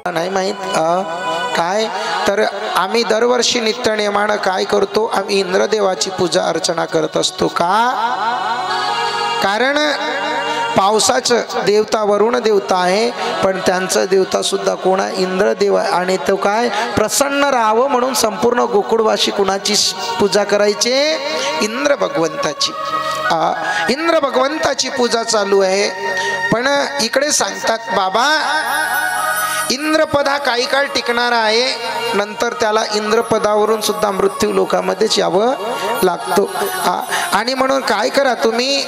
नाही माहीत काय तर आम्ही दरवर्षी नित्य नियमानं काय करतो, आम्ही इंद्रदेवाची पूजा अर्चना करत असतो का? कारण पावसाचं देवता वरुण देवता आहे, पण त्यांचं देवता सुद्धा कोण आहे? इंद्रदेव आहे. आणि तो काय प्रसन्न राहावं म्हणून संपूर्ण गोकुळवासी कुणाची पूजा करायचे? इंद्र भगवंताची. इंद्र भगवंताची पूजा चालू आहे. पण इकडे सांगतात बाबा इंद्रपद हा काही काळ टिकणारा आहे, नंतर त्याला इंद्रपदावरून सुद्धा मृत्यू लोकामध्येच यावं लागतो. आणि म्हणून काय करा तुम्ही,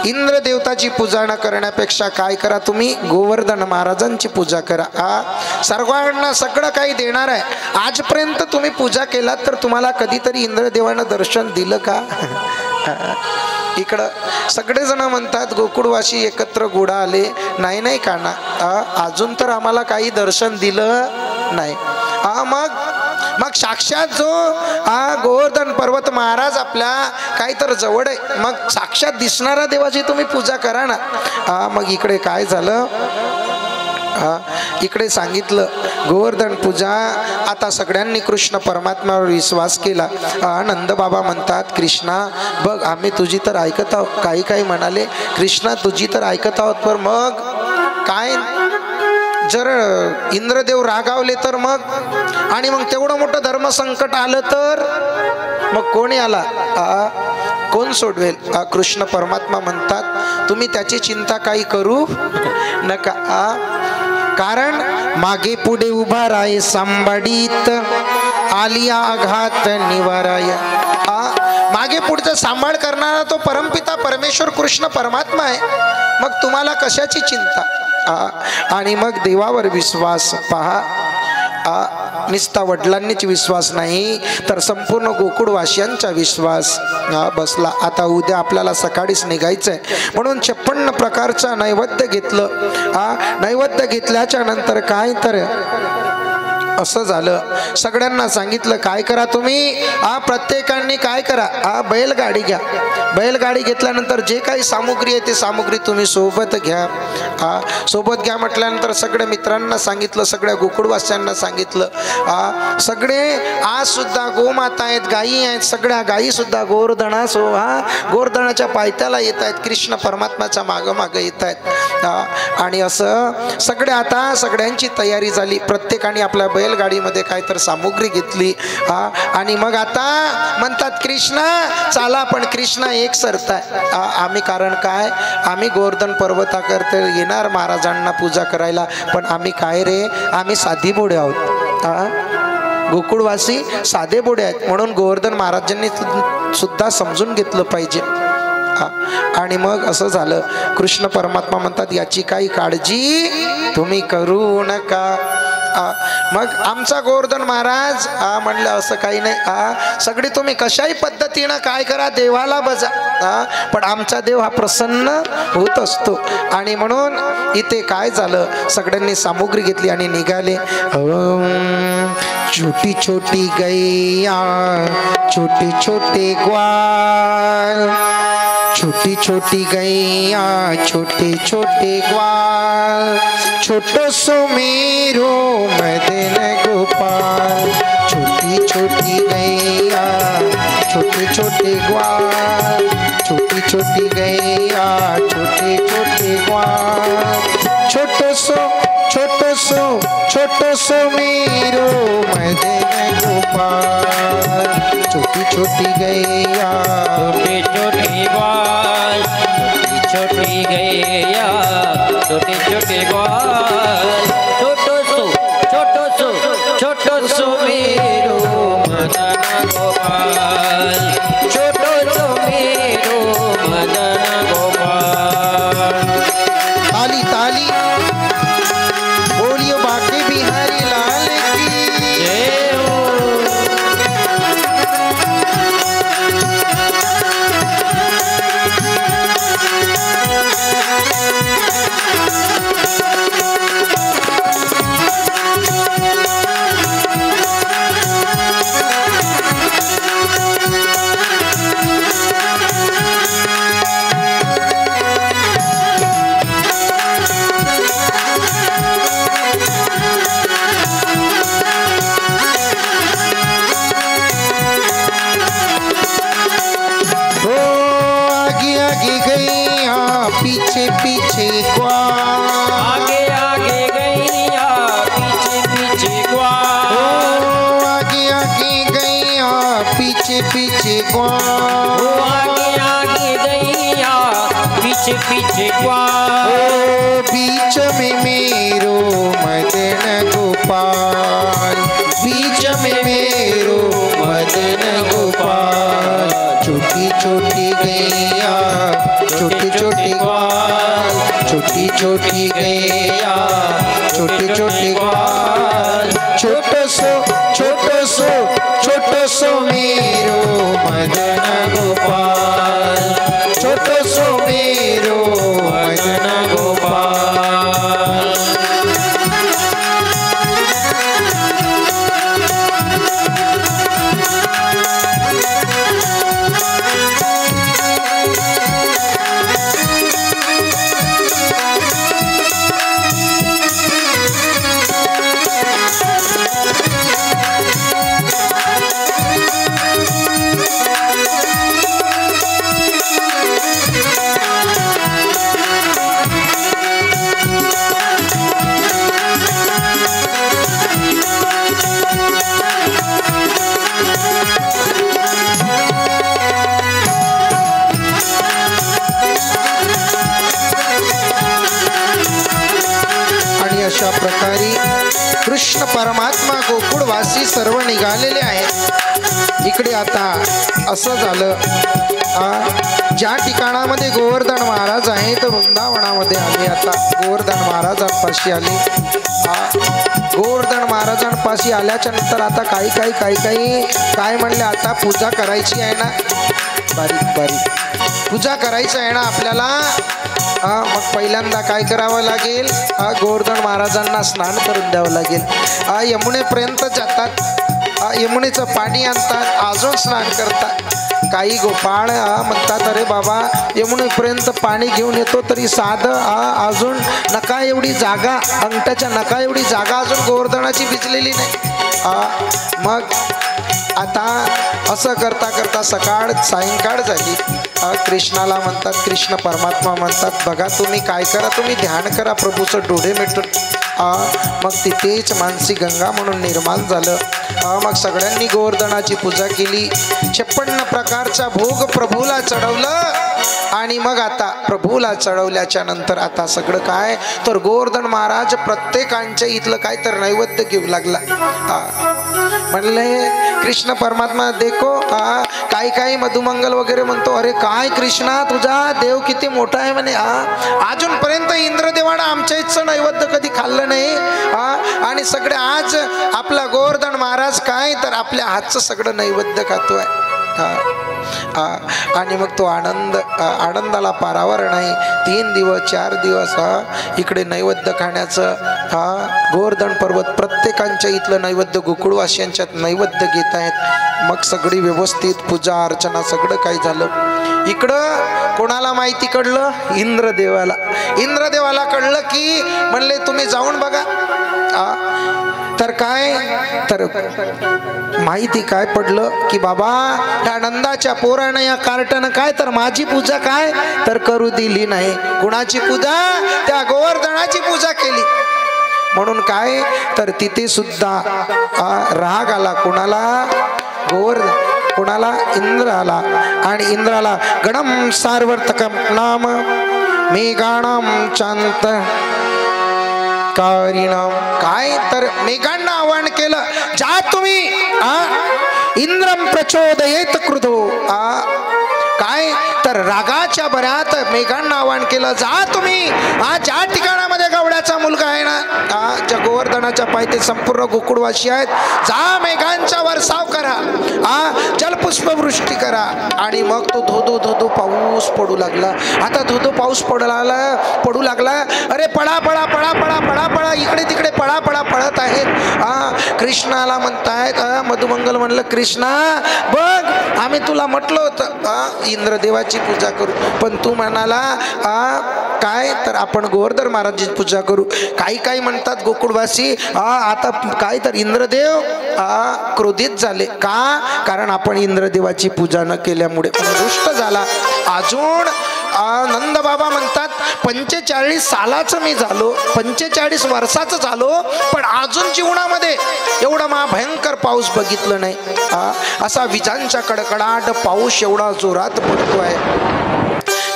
इंद्र देवताची पूजा न करण्यापेक्षा काय करा तुम्ही, गोवर्धन महाराजांची पूजा करा. सर्वांना सगळं काही देणार आहे. आजपर्यंत तुम्ही पूजा केलात तर तुम्हाला कधीतरी इंद्रदेवानं दर्शन दिलं का? इकडं सगळेजण म्हणतात गोकुळवासी एकत्र गोडा आले, नाही नाही का ना, अजून तर आम्हाला काही दर्शन दिलं नाही. मग साक्षात जो गोवर्धन पर्वत महाराज आपल्या काही तर जवळ आहे, मग साक्षात दिसणारा देवाची तुम्ही पूजा करा ना. मग इकडे काय झालं, इकडे सांगितलं गोवर्धन पूजा. आता सगळ्यांनी कृष्ण परमात्म्यावर विश्वास केला. नंदबाबा म्हणतात कृष्णा बघ आम्ही तुझी तर ऐकत आहोत. काही काही म्हणाले कृष्णा तुझी तर ऐकत आहोत, पण मग काय जर इंद्रदेव रागावले तर मग, आणि मग तेवढं मोठं धर्मसंकट आलं तर मग कोणी आला, कोण सोडवेल? कृष्ण परमात्मा म्हणतात तुम्ही त्याची चिंता काही करू नका. कारण मागे पुढे उभा राय सांभाळीत आलिया आघात निवाराय. मागे पुढचा सांभाळ करणारा तो परमपिता परमेश्वर कृष्ण परमात्मा आहे. मग तुम्हाला कशाची चिंता? आणि मग देवावर विश्वास पहा. निस्ता वडिलांनीच विश्वास नाही तर संपूर्ण गोकुळवासियांचा विश्वास बसला. आता उद्या आपल्याला सकाळीच निघायचंय म्हणून 56 प्रकारचा नैवेद्य घेतलं. नैवेद्य घेतल्याच्या नंतर काय तर असं झालं, सगळ्यांना सांगितलं काय करा तुम्ही, प्रत्येकाने काय करा, बैलगाडी घ्या. बैलगाडी घेतल्यानंतर जे काही सामुग्री आहे ते सामुग्री तुम्ही सोबत घ्या. सोबत घ्या म्हटल्यानंतर सगळ्या मित्रांना सांगितलं, सगळ्या गोकुळवासियांना सांगितलं. सगळे आज सुद्धा गोमाता आहेत, गायी आहेत, सगळ्या गायी सुद्धा गोवर्धनाच्या पायथ्याला येत आहेत, कृष्ण परमात्म्याच्या मागं मागं येत आहेत. आणि असं सगळे आता सगळ्यांची तयारी झाली. प्रत्येकाने आपल्या बैलगाडीमध्ये काय तर सामुग्री घेतली. आणि मग आता म्हणतात कृष्णा चला, पण कृष्णा एक सरताय. आम्ही कारण काय, आम्ही गोवर्धन पर्वताकरता येणार महाराजांना पूजा करायला, पण आम्ही काय रे, आम्ही साधी बोडे आहोत. गोकुळवासी साधे बोडे आहेत म्हणून गोवर्धन महाराजांनी सुद्धा समजून घेतलं पाहिजे. आणि मग असं झालं. कृष्ण परमात्मा म्हणतात याची काही काळजी तुम्ही करू नका. मग आमचा गोवर्धन महाराज म्हणलं असं काही नाही, सगळी तुम्ही कशाही पद्धतीनं काय करा देवाला बजा, पण आमचा देव हा प्रसन्न होत असतो. आणि म्हणून इथे काय झालं, सगळ्यांनी सामुग्री घेतली आणि निघाले. छोटी छोटी गैया छोटे छोटे ग्वाल, छोटी छोटी गैया छोटे छोटे ग्वाल, छोटो सो मेरो मदन गोपाल. छोटी छोटी गैया छोटे छोटे ग्वाल, छोटी छोटी गैया छोटे छोटे ग्वाल, छोटो सो मेरो मदन गोपाल. छोटी छोटी गैया छोटे छोटे ग्वाल, छोटी गैया छोटे छोटे ग्वाल, छोटो सो मेरो मदन गोपाल, छोटो सो मेरो मदन गोपाल. ताली ताली बोलियो बाके बिहारी लाल की जय हो. पीछे ग्वाल, आगे आगे गैया पीछे पीछे ग्वाल, ओ आगे आगे गैया पीछे पीछे ग्वाल, ओ आगे आगे गैया पीछे पीछे ग्वाल, ओ बीच में मेरो मदन गोपाल, बीच में मेरो मदन गोपाल, छोटी छोटी गैया छोटी छोटी ग्वाल, छोटी छोटी गैया छोटी छोटी ग्वाल, छोटो सो मेरो मदन गोपाल, छोटो सो मेरो मदन गोपाल। अशा प्रकारे कृष्ण परमात्मा गोकुळवासी सर्व निघालेले आहेत। इकडे आता असं झालं, ज्या ठिकाणामध्ये गोवर्धन महाराज आहे तर वृंदावनामध्ये आले। आता गोवर्धन महाराजांपाशी आले। गोवर्धन महाराजांपाशी आल्याच्या नंतर आता काही म्हणले, आता पूजा करायची आहे ना, बारीक बारीक पूजा करायचं आहे ना आपल्याला। मग पहिल्यांदा काय करावं लागेल, गोवर्धन महाराजांना स्नान करून द्यावं लागेल। यमुनेपर्यंत जातात, यमुनेचं पाणी आणतात, अजून स्नान करतात। काही गोपाळ म्हणतात, अरे बाबा यमुनेपर्यंत पाणी घेऊन येतो तरी साधं अजून नका एवढी जागा, अंगठ्याच्या नका एवढी जागा अजून गोवर्धनाची भिजलेली नाही। मग आता असं करता करता सकाळ सायंकाळ झाली। कृष्णाला म्हणतात, कृष्ण परमात्मा म्हणतात, बघा तुम्ही काय करा, तुम्ही ध्यान करा प्रभूचं डोळे मिटून। मग तिथेच मानसी गंगा म्हणून निर्माण झालं। मग सगळ्यांनी गोवर्धनाची पूजा केली, 56 प्रकारचा भोग प्रभूला चढवलं। आणि मग आता प्रभूला चढवल्याच्या नंतर आता सगळं काय तर गोवर्धन महाराज प्रत्येकांच्या इथलं काय तर नैवेद्य घेऊ लागला। म्हणले कृष्ण परमात्मा देखो, काही मधुमंगल वगैरे म्हणतो, अरे काय कृष्णा तुझा देव किती मोठा आहे म्हणे। अजूनपर्यंत इंद्रदेवानं आमच्या इथचं नैवेद्य कधी खाल्लं नाही। आणि सगळे आज आपला गोवर्धन महाराज काय तर आपल्या हातचं सगळं नैवेद्य खातोय। आणि मग तो आनंदाला पारावर नाही। 3 दिवस 4 दिवस इकडे नैवेद्य खाण्याचं, गोवर्धन पर्वत प्रत्येकांच्या इथलं नैवेद्य गोकुळवासियांच्यात नैवेद्य घेत आहेत। मग सगळी व्यवस्थित पूजा अर्चना सगळं काही झालं। इकडं कोणाला माहिती कळलं, इंद्रदेवाला कळलं की म्हणले तुम्ही जाऊन बघा। तर काय तर माहिती काय पडलं की बाबा त्या नंदाच्या पोरानं या कार्टानं काय तर माझी पूजा काय तर करू दिली नाही। कुणाची पूजा, त्या गोवर्धनाची पूजा केली। म्हणून काय तर तिथे सुद्धा राग आला, कुणाला गोवर्धन, कुणाला इंद्र आला। आणि इंद्राला गणम सार्वर्थकम नाम मेघाणाम चांत कारिणाम, काय तर मेघांना आवाहन केलं, जा तुम्ही इंद्रम प्रचोदयेत क्रुधो। काय तर रागाच्या भरात मेघांना आवाहन केलं, जा तुम्ही ज्या ठिकाणामध्ये गवड्याचा मुलगा आहे ना, ज्या गोवर्धनाच्या पायथे संपूर्ण गोकुळवासी आहेत, जा मेघांचा वर्षाव करा, जलपुष्पवृष्टी करा। आणि मग तो धोधो धोधो पाऊस पडू लागला। आता धोधो पाऊस पडू लागला, अरे पळा पळा पळा पळा पळा पळा, इकडे तिकडे पळा पळा पळत आहेत। कृष्णाला म्हणतायत, मधुमंगल म्हणलं, कृष्णा बघ आम्ही तुला म्हटलं होतं इंद्रदेवाची पूजा करू, पण तू म्हणाला काय तर आपण गोवर्धन महाराजांची पूजा करू। काही म्हणतात गोकुळवासी आता काय तर इंद्रदेव क्रोधित झाले, का कारण आपण इंद्रदेवाची पूजा न केल्यामुळे रुष्ट झाला। अजून नंद बाबा म्हणतात 45 सालाचं मी झालो, 45 वर्षाचं झालो, पण अजून जीवनामध्ये एवढा भयंकर पाऊस बघितलं नाही. असा विजांच्या कडकडाट पाऊस एवढा जोरात पडतोय.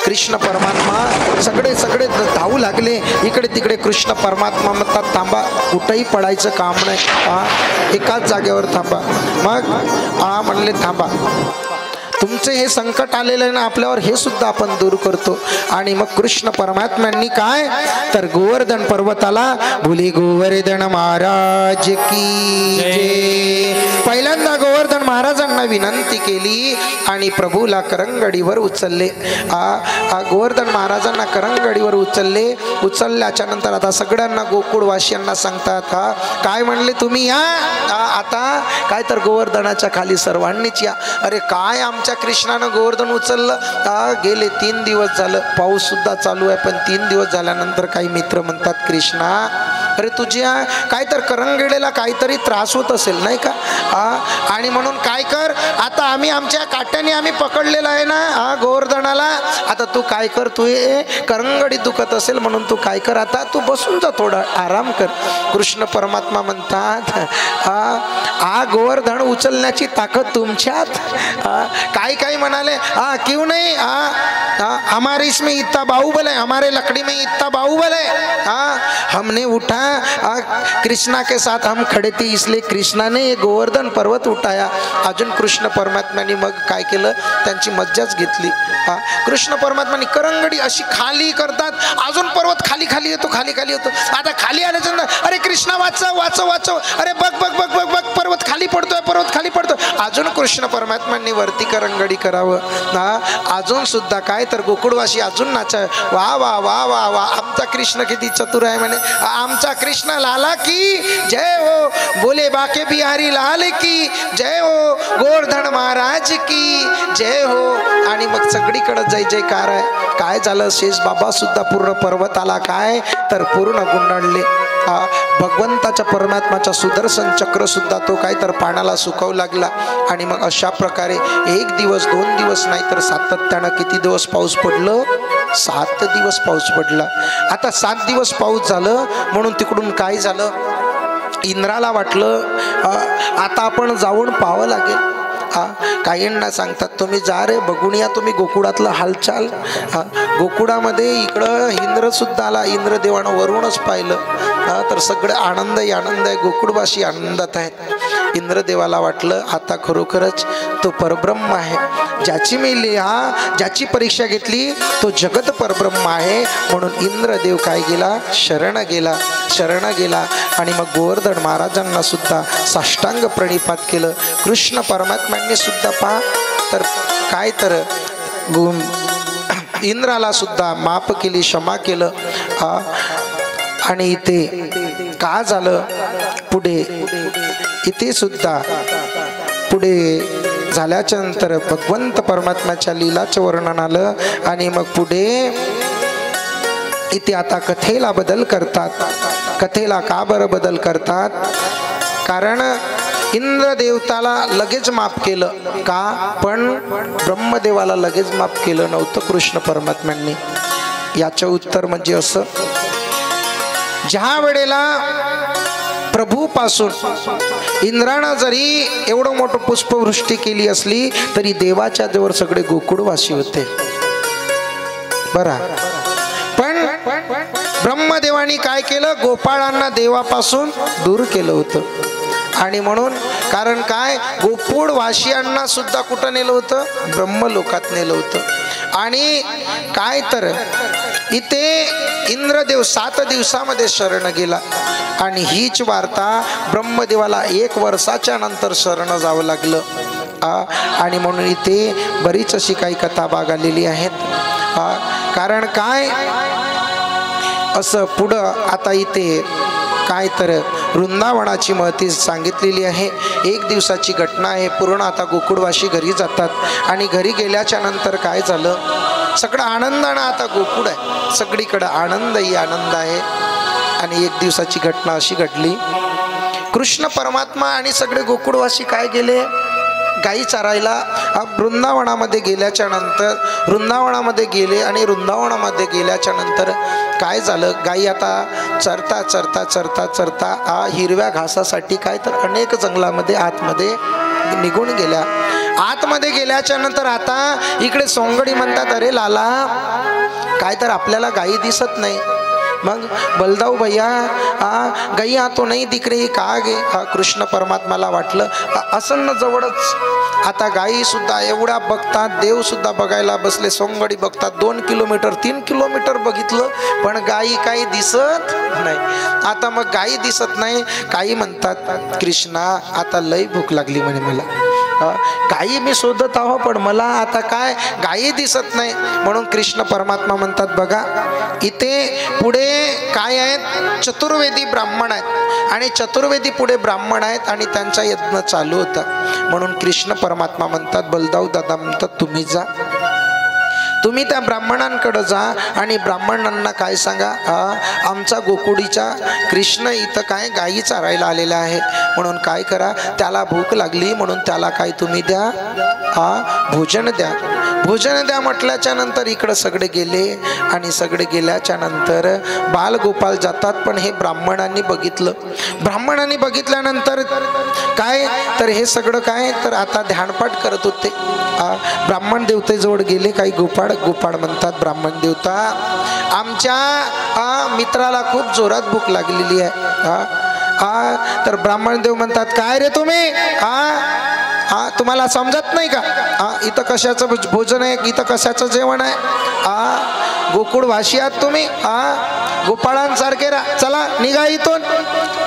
कृष्ण परमात्मा सगळे धावू लागले इकडे तिकडे. कृष्ण परमात्मा म्हणतात थांबा, कुठंही पडायचं काम नाही, एकाच जागेवर थांबा. मग म्हणले थांबा, तुमचे हे संकट आलेलं आहे ना आपल्यावर, हे सुद्धा आपण दूर करतो. आणि मग कृष्ण परमात्म्यांनी काय तर गोवर्धन पर्वताला भुली गोवर्धन महाराज की जय. पहिल्यांदा गोवर्धन महाराजांना विनंती केली आणि प्रभूला करंगडीवर उचलले. गोवर्धन महाराजांना करंगडीवर उचलल्याच्या नंतर आता सगळ्यांना गोकुळवासियांना सांगतात काय म्हणले तुम्ही या आता, काय तर गोवर्धनाच्या खाली सर्वांनीच या. अरे काय आमच्या कृष्णानं गोवर्धन उचललं. गेले 3 दिवस झालं, पाऊस सुद्धा चालू आहे, पण 3 दिवस झाल्यानंतर काही मित्र म्हणतात कृष्णा अरे तुझ्या काय तर करंगडीला काहीतरी त्रास होत असेल नाही का. आणि म्हणून काय कर, आता आम्ही आमच्या काट्याने आम्ही पकडलेला आहे ना गोवर्धनाला, आता तू काय कर, तू हे करंगडीत दुखत असेल म्हणून तू काय कर, आता तू बसून जा, थोडा आराम कर. कृष्ण परमात्मा म्हणतात गोवर्धन उचलण्याची ताकद तुमच्यात. काही म्हणाले क्यों नहीं, हमारे इसमें इतना बाहुबल है, हमारे लकड़ी में इतना बाहुबल है, हमने उठा, कृष्णा के साथ हम खड़े थे इसलिए कृष्णा ने गोवर्धन पर्वत उठाया. अजून कृष्ण परमात्म्याने मग काय केलं, त्यांची मज्जाच घेतली. कृष्ण परमात्म्याने करंगडी अशी खाली करतात, अजून पर्वत खाली खाली येतो, खाली खाली येतो. आता खाली आल्याच्या अरे कृष्णा वाचव वाचव वाचव, अरे बघ बघ बघ बघ बघ पर्वत खाली पडतोय, पर्वत खाली पडतोय. अजून कृष्ण परमात्म्यांनी वरती करंगडी करावं. अजून सुद्धा काय तर गोकुळवासी अजून नाचाय, वा वा वा वा वा, आमचा कृष्ण किती चतुर आहे म्हणे, आमचा कृष्ण लाला की जय हो, बोले बाके बिहारी लाल की जय हो, गोवर्धन महाराज की जय हो. आणि मग सगळीकडे जय जयकार आहे. काय झालं, शेष बाबा सुद्धा पूर्ण पर्वताला काय तर पूर्ण गुंडाळले. भगवंताच्या परमात्माच्या सुदर्शन चक्र सुद्धा तो काय तर पाण्याला सुकावू लागला. आणि मग अशा प्रकारे 1 दिवस 2 दिवस नाही तर सातत्यानं किती दिवस पाऊस पडलं, 7 दिवस पाऊस पडला. आता 7 दिवस पाऊस झालं म्हणून तिकडून काय झालं, इंद्राला वाटलं आता आपण जाऊन पाहावं लागेल. काहींना सांगतात तुम्ही जा रे बघून या तुम्ही गोकुळातलं हालचाल. गोकुळामध्ये इकडं इंद्र सुद्धा आला, इंद्रदेवानं वरूनच पाहिलं तर सगळं आनंद आहे, गोकुळवासी आनंदात आहेत. इंद्रदेवाला वाटलं आता खरोखरच तो परब्रह्म आहे, ज्याची मी ज्याची परीक्षा घेतली तो जगत परब्रह्म आहे. म्हणून इंद्रदेव काय गेला, शरण गेला. आणि मग गोवर्धन महाराजांना सुद्धा साष्टांग प्रणिपात केलं. कृष्ण परमात्म्यांनी सुद्धा पहा तर काय तर इंद्राला सुद्धा माफ केली, क्षमा केलं. आणि इथे का झालं, पुढे इथे सुद्धा पुढे झाल्याच्या नंतर भगवंत परमात्म्याच्या लीलाचं वर्णन आलं. आणि मग पुढे इथे आता कथेला बदल करतात. कथेला का बरं बदल करतात, कारण इंद्रदेवताला लगेच माफ केलं का, पण ब्रह्मदेवाला लगेच माफ केलं नव्हतं कृष्ण परमात्म्यांनी. याचं उत्तर म्हणजे असं, ज्या वेळेला प्रभूपासून इंद्रानं जरी एवढं मोठं पुष्पवृष्टी केली असली तरी देवाच्या देवर सगळे गोकुळवासी होते बरं. पण ब्रह्मदेवानी काय केलं, गोपाळांना देवापासून दूर केलं होतं. आणि म्हणून कारण काय, गोकुळवासियांना सुद्धा कुठं नेलं होतं, ब्रह्मलोकात नेलं होतं. आणि काय तर इथे इंद्रदेव 7 दिवसामध्ये शरण गेला. आणि हीच वार्ता ब्रह्मदेवाला 1 वर्षाच्या नंतर शरण जावं लागलं. आणि म्हणून इथे बरीच अशी काही कथा बाग आलेली आहेत. कारण काय असं पुढं आता इथे काय तर वृंदावनाची महती सांगितलेली आहे. 1 दिवसाची घटना आहे. पूर्ण आता गोकुळवासी घरी जातात आणि घरी गेल्याच्या नंतर काय झालं, सगळं आनंदानं आता गोकुळ आहे, सगळीकडं आनंदही आनंद आहे. आणि 1 दिवसाची घटना अशी घडली, कृष्ण परमात्मा आणि सगळे गोकुळवासी काय गेले, गाई चारायला वृंदावनामध्ये गेल्याच्या नंतर वृंदावनामध्ये गेले आणि वृंदावनामध्ये गेल्याच्या नंतर काय झालं, गाई आता चरता चरता चरता चरता हिरव्या घासासाठी काय तर अनेक जंगलामध्ये आतमध्ये निघून गेल्या. आतमध्ये गेल्याच्या नंतर आता इकडे सोंगडी म्हणतात, अरे लाला काय तर आपल्याला गाई दिसत नाही. मग बलदाऊ भैया गाई तो नाही दिख रही का गे. कृष्ण परमात्माला वाटलं असं न जवळच. आता गाई सुद्धा एवढ्या बघतात, देव सुद्धा बघायला बसले, सोंगडी बघतात. 2 किलोमीटर 3 किलोमीटर बघितलं पण गाई काही दिसत नाही. आता मग गाई दिसत नाही. काही म्हणतात कृष्णा आता लई भूक लागली म्हणे मला, गाई मी शोधत आहो पण मला आता काय गाई दिसत नाही. म्हणून कृष्ण परमात्मा म्हणतात बघा इथे पुढे काय आहेत, चतुर्वेदी ब्राह्मण आहेत आणि चतुर्वेदी पुढे ब्राह्मण आहेत आणि त्यांचा यज्ञ चालू होता. म्हणून कृष्ण परमात्मा म्हणतात, बलदाऊ दादा म्हणतात तुम्ही जा, तुम्ही त्या ब्राह्मणांकडे जा आणि ब्राह्मणांना काय सांगा, आमचा गोकुळीचा कृष्ण इथं काय गायी चारायला आलेला आहे, म्हणून काय करा त्याला भूक लागली म्हणून त्याला काय तुम्ही द्या, भोजन द्या. भोजन द्या म्हटल्याच्या नंतर इकडं सगळे गेले आणि सगळे गेल्याच्या नंतर बालगोपाल जातात. पण हे ब्राह्मणांनी बघितलं. ब्राह्मणांनी बघितल्यानंतर काय तर हे सगळं काय तर आता ध्यानपाठ करत होते. ब्राह्मण देवतेजवळ गेले. काही गोपाळ म्हणतात, ब्राह्मण देवता आमच्या मित्राला खूप जोरात भूक लागलेली आहे. तर ब्राह्मण देव म्हणतात, काय रे तुम्ही तुम्हाला समजत नाही का, इथं कशाचं भोजन आहे, इथं कशाचं जेवण आहे, गोकुळवासी आहात तुम्ही, गोपाळांसारखे चला निघा इथून.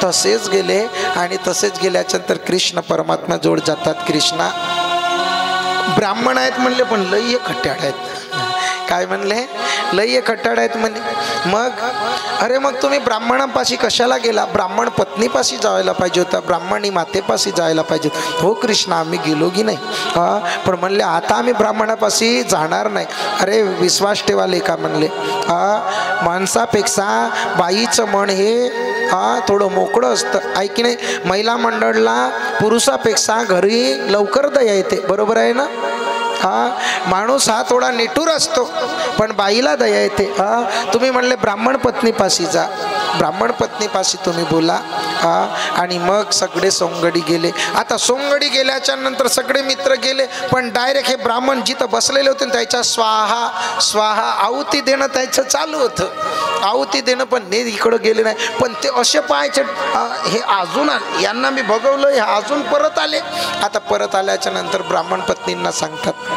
तसेच गेले आणि तसेच गेल्याच्या नंतर कृष्ण परमात्मा जोड जातात. कृष्णा ब्राह्मण आहेत म्हणले पण लई खट्याड आहेत. काय म्हणले, लई खट्टाड आहेत म्हणे. मग अरे मग तुम्ही ब्राह्मणापाशी कशाला गेला, ब्राह्मण पत्नीपाशी जायला पाहिजे होता, ब्राह्मणी मातेपाशी जायला पाहिजे. हो कृष्ण आम्ही गेलो की नाही, पण म्हणले आता आम्ही ब्राह्मणापाशी जाणार नाही. अरे विश्वास ठेवाले का म्हणले, माणसापेक्षा बाईचं मन हे थोडं मोकळं असतं आहे की नाही. महिला मंडळला पुरुषापेक्षा घरी लवकर दया येते, बरोबर आहे ना. माणूस हा थोडा निठूर असतो पण बाईला दया येते. तुम्ही म्हणले ब्राह्मण पत्नीपाशी जा, ब्राह्मण पत्नीपाशी तुम्ही बोला. आणि मग सगळे सोंगडी गेले. आता सोंगडी गेल्याच्या नंतर सगळे मित्र गेले पण डायरेक्ट हे ब्राह्मण जिथं बसलेले होते त्याच्या स्वाहा स्वाहा आहुती देणं त्याचं चालू होतं. आहुती देणं पण हे इकडं गेले नाही. पण ते असे पाहायचे हे अजून यांना मी बघवलं, हे अजून परत आले. आता परत आल्याच्या नंतर ब्राह्मण पत्नींना सांगतात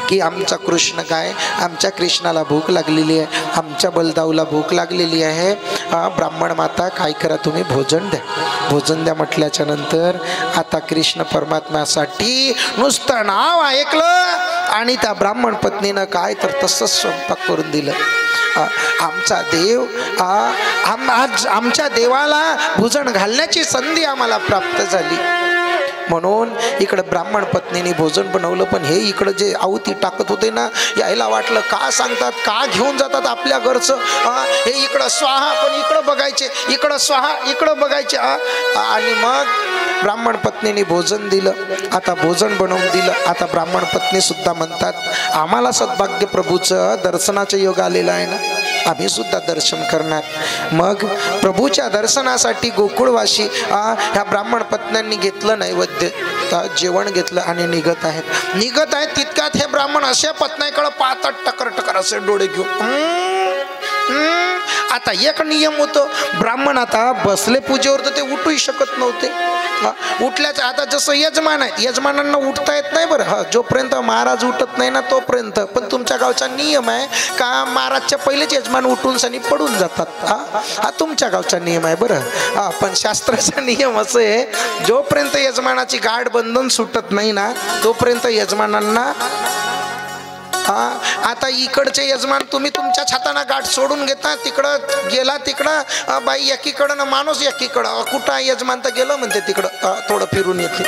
की आमचा कृष्ण काय, आमच्या कृष्णाला भूक लागलेली आहे, आमच्या बलदाऊला भूक लागलेली आहे. ब्राह्मण माता काय करा तुम्ही भोजन द्या. भोजन द्या म्हटल्याच्या नंतर आता कृष्ण परमात्म्यासाठी नुसतं नाव ऐकलं आणि त्या ब्राह्मण पत्नीनं काय तर तसंच स्वयंपाक करून दिलं. आमचा देव आज आमच्या देवाला भोजन घालण्याची संधी आम्हाला प्राप्त झाली. म्हणून इकडं ब्राह्मण पत्नीने भोजन बनवलं. पण हे इकडं जे आहुती टाकत होते ना, यायला वाटलं का सांगतात, का घेऊन जातात आपल्या घरचं. हे इकडं स्वाहा पण इकडं बघायचे, इकडं स्वाहा इकडं बघायचे. आणि मग ब्राह्मण पत्नीने भोजन दिलं. आता भोजन बनवून दिलं. आता ब्राह्मण पत्नी सुद्धा म्हणतात आम्हाला सद्भाग्य प्रभूचं दर्शनाचं योग आलेलं आहे ना, आम्ही सुद्धा दर्शन करणार. मग प्रभूच्या दर्शनासाठी गोकुळवासी ह्या ब्राह्मण पत्न्यांनी घेतलं नैवेद्य, जेवण घेतलं आणि निघत आहेत. तितक्यात हे ब्राह्मण अशा पत्नीकडे पाहतात टकर टकर असे डोळे घेऊन. आता एक नियम होतो, ब्राह्मण आता बसले पूजेवर तर ते उठूही शकत नव्हते. उठल्याचं आता जसं यजमान आहे, यजमानांना उठता येत नाही बरं, जोपर्यंत महाराज उठत नाही ना तोपर्यंत. पण तुमच्या गावचा नियम आहे का महाराजच्या पहिलेच यजमान उठून सनी पडून जातात. हा तुमच्या गावचा नियम आहे बरं. पण शास्त्राचा नियम असं आहे, जोपर्यंत यजमानाची गाठ बंधन सुटत नाही ना तोपर्यंत यजमानांना आता इकडचे यजमान तुम्ही तुमच्या छाताना गाठ सोडून घेता, तिकडं गेला तिकडं बाई एकीकडं ना माणूस एकीकडं, कुठं यजमान तर गेलं म्हणते तिकडं थोडं फिरून येते,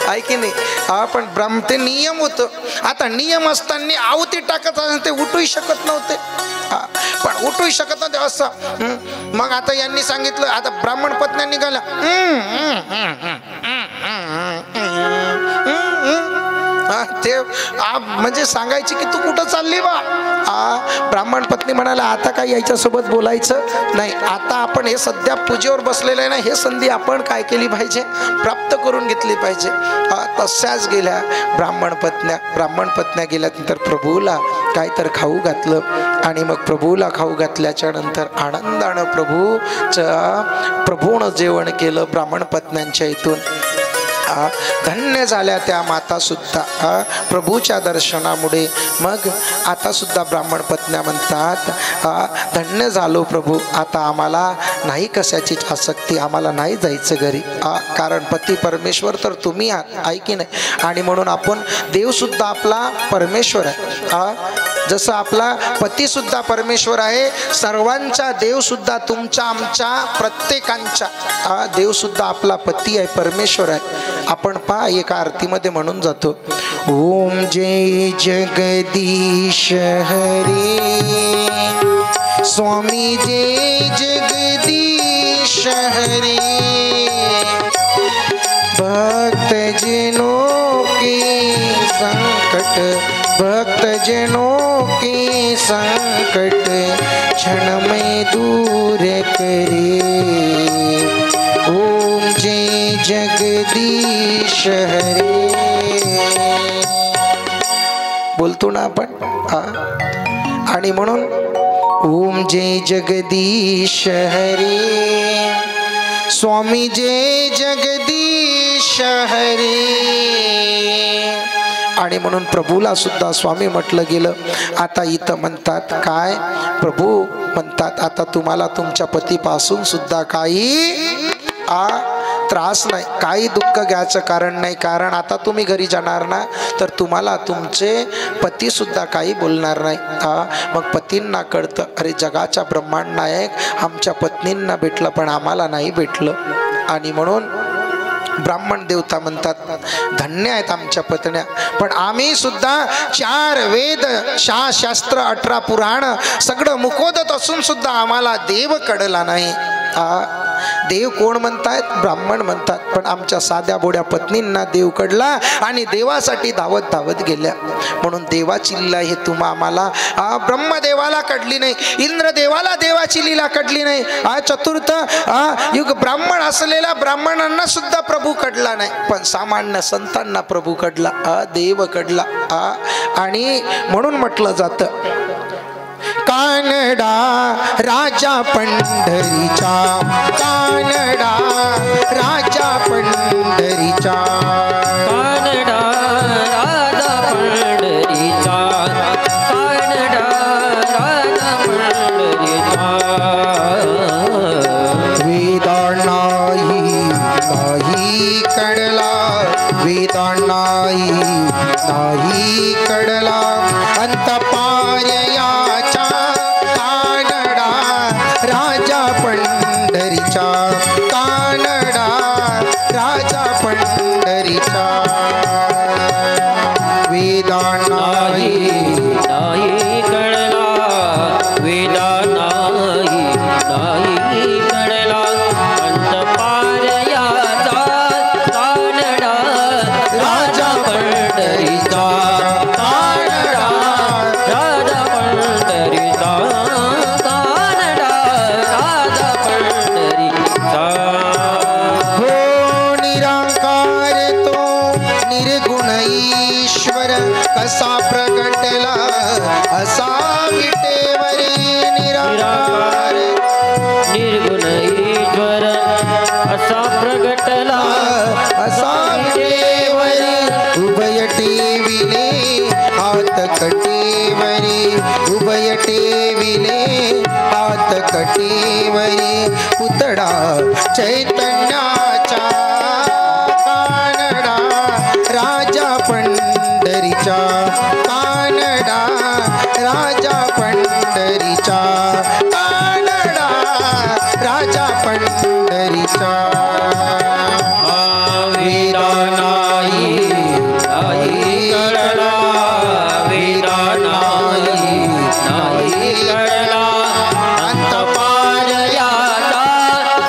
आहे की नाही. पण ते नियम होतं. आता नियम असताना आहुती टाकत ते उठूही शकत नव्हते. पण उठूही शकत नव्हते असं. मग आता यांनी सांगितलं, आता ब्राह्मण पत्न्या निघाल्या ते म्हणजे सांगायचे की तू कुठं चालली बा. ब्राह्मण पत्नी म्हणाला आता काय याच्यासोबत बोलायचं नाही, आता आपण हे सध्या पूजेवर बसलेलं आहे ना, हे संधी आपण काय केली पाहिजे, प्राप्त करून घेतली पाहिजे. तशाच गेल्या ब्राह्मण पत्न्या गेल्यानंतर प्रभूला काय तर खाऊ घातलं आणि मग प्रभूला खाऊ घातल्याच्या नंतर आनंदानं प्रभूनं जेवण केलं ब्राह्मण पत्न्यांच्या इथून. धन्य झाल्या त्या माता सुद्धा प्रभूच्या दर्शनामुळे. मग आता सुद्धा ब्राह्मण पत्न्या म्हणतात धन्य झालो प्रभू, आता आम्हाला नाही कशाची आसक्ती, आम्हाला नाही जायचं घरी, कारण पती परमेश्वर तर तुम्ही आहात, ऐकी नाही. आणि म्हणून आपण देवसुद्धा आपला परमेश्वर आहे. जसं आपला पती सुद्धा परमेश्वर आहे, सर्वांचा देव सुद्धा तुमच्या आमच्या प्रत्येकांचा देव सुद्धा आपला पती आहे, परमेश्वर आहे. आपण पहा एका आरतीमध्ये म्हणून जातो, ओम जय जगदीश हरे स्वामी जय जगदीश हरे भक्त जनों के संकट भक्त जनों के संकट क्षण में दूर करे. ओम जय जगदीश हरे बोलतो ना आपण. आणि म्हणून ओम जय जगदीश हरे स्वामी जय जगदीश हरे. आणि म्हणून प्रभूला सुद्धा स्वामी म्हटलं गेलं. आता इथं म्हणतात काय, प्रभू म्हणतात आता तुम्हाला तुमच्या पतीपासून सुद्धा काही त्रास नाही, काही दुःख घ्यायचं कारण नाही, कारण आता तुम्ही घरी जाणार ना तर तुम्हाला तुमचे पती सुद्धा काही बोलणार नाही. मग पतींना कळतं अरे जगाच्या ब्रह्मांड नायक आमच्या पत्नींना भेटलं पण आम्हाला नाही भेटलं. आणि म्हणून ब्राह्मण देवता म्हणतात धन्य आहेत आमच्या पत्न्या, पण आम्ही सुद्धा 4 वेद 6 शास्त्र 18 पुराण सगळं मुखोदत असून सुद्धा आम्हाला देव कळला नाही. देव कोण म्हणतायत, ब्राह्मण म्हणतात, पण आमच्या साध्या बोड्या पत्नींना देव कळला आणि देवासाठी धावत धावत गेल्या. म्हणून देवाची लीला हे तुम्हा आम्हाला ब्रह्मदेवाला कळली नाही, इंद्रदेवाला देवाची लीला कळली नाही. चतुर्थ युग ब्राह्मण असलेल्या ब्राह्मणांना सुद्धा प्रभू कळला नाही, पण सामान्य संतांना प्रभू कळला, देव कळला. आणि म्हणून म्हटलं जातं कानडा राजा पंढरीचा, कानडा राजा पंढरीचा, कानडा राजा पंढरीचा, कानडा राजा पंढरीचा. वेदांनाही नाही कळला, वेदांनाही नाही कळला अंतपार्याचा कानडा राजा पंढरीचा, कानडा राजा पंढरीचा. वेदांनाही नाही कळला, वेदांनाही नाही कळला अंतपार्याचा कानडा राजा पंढरीचा, कानडा राजा पंढरीचा, कानडा राजा पंढरीचा. हो निराकार तो निर्गुण ईश्वर कसा प्रगटला असा विटेवरी निराकार निर्गुण ईश्वर असा प्रगटला असा विटेवरी उभय टेविले हात कटेवरी, उभय टेविले हात कटेवरी पुतळा चैतन्याचा कानडा राजा पंढरीचा, कानडा राजा पंढरीचा, कानडा राजा पंढरीचा. वेदांनाही नाही कळला, वेदांनाही नाही कळला अंतपार्याचा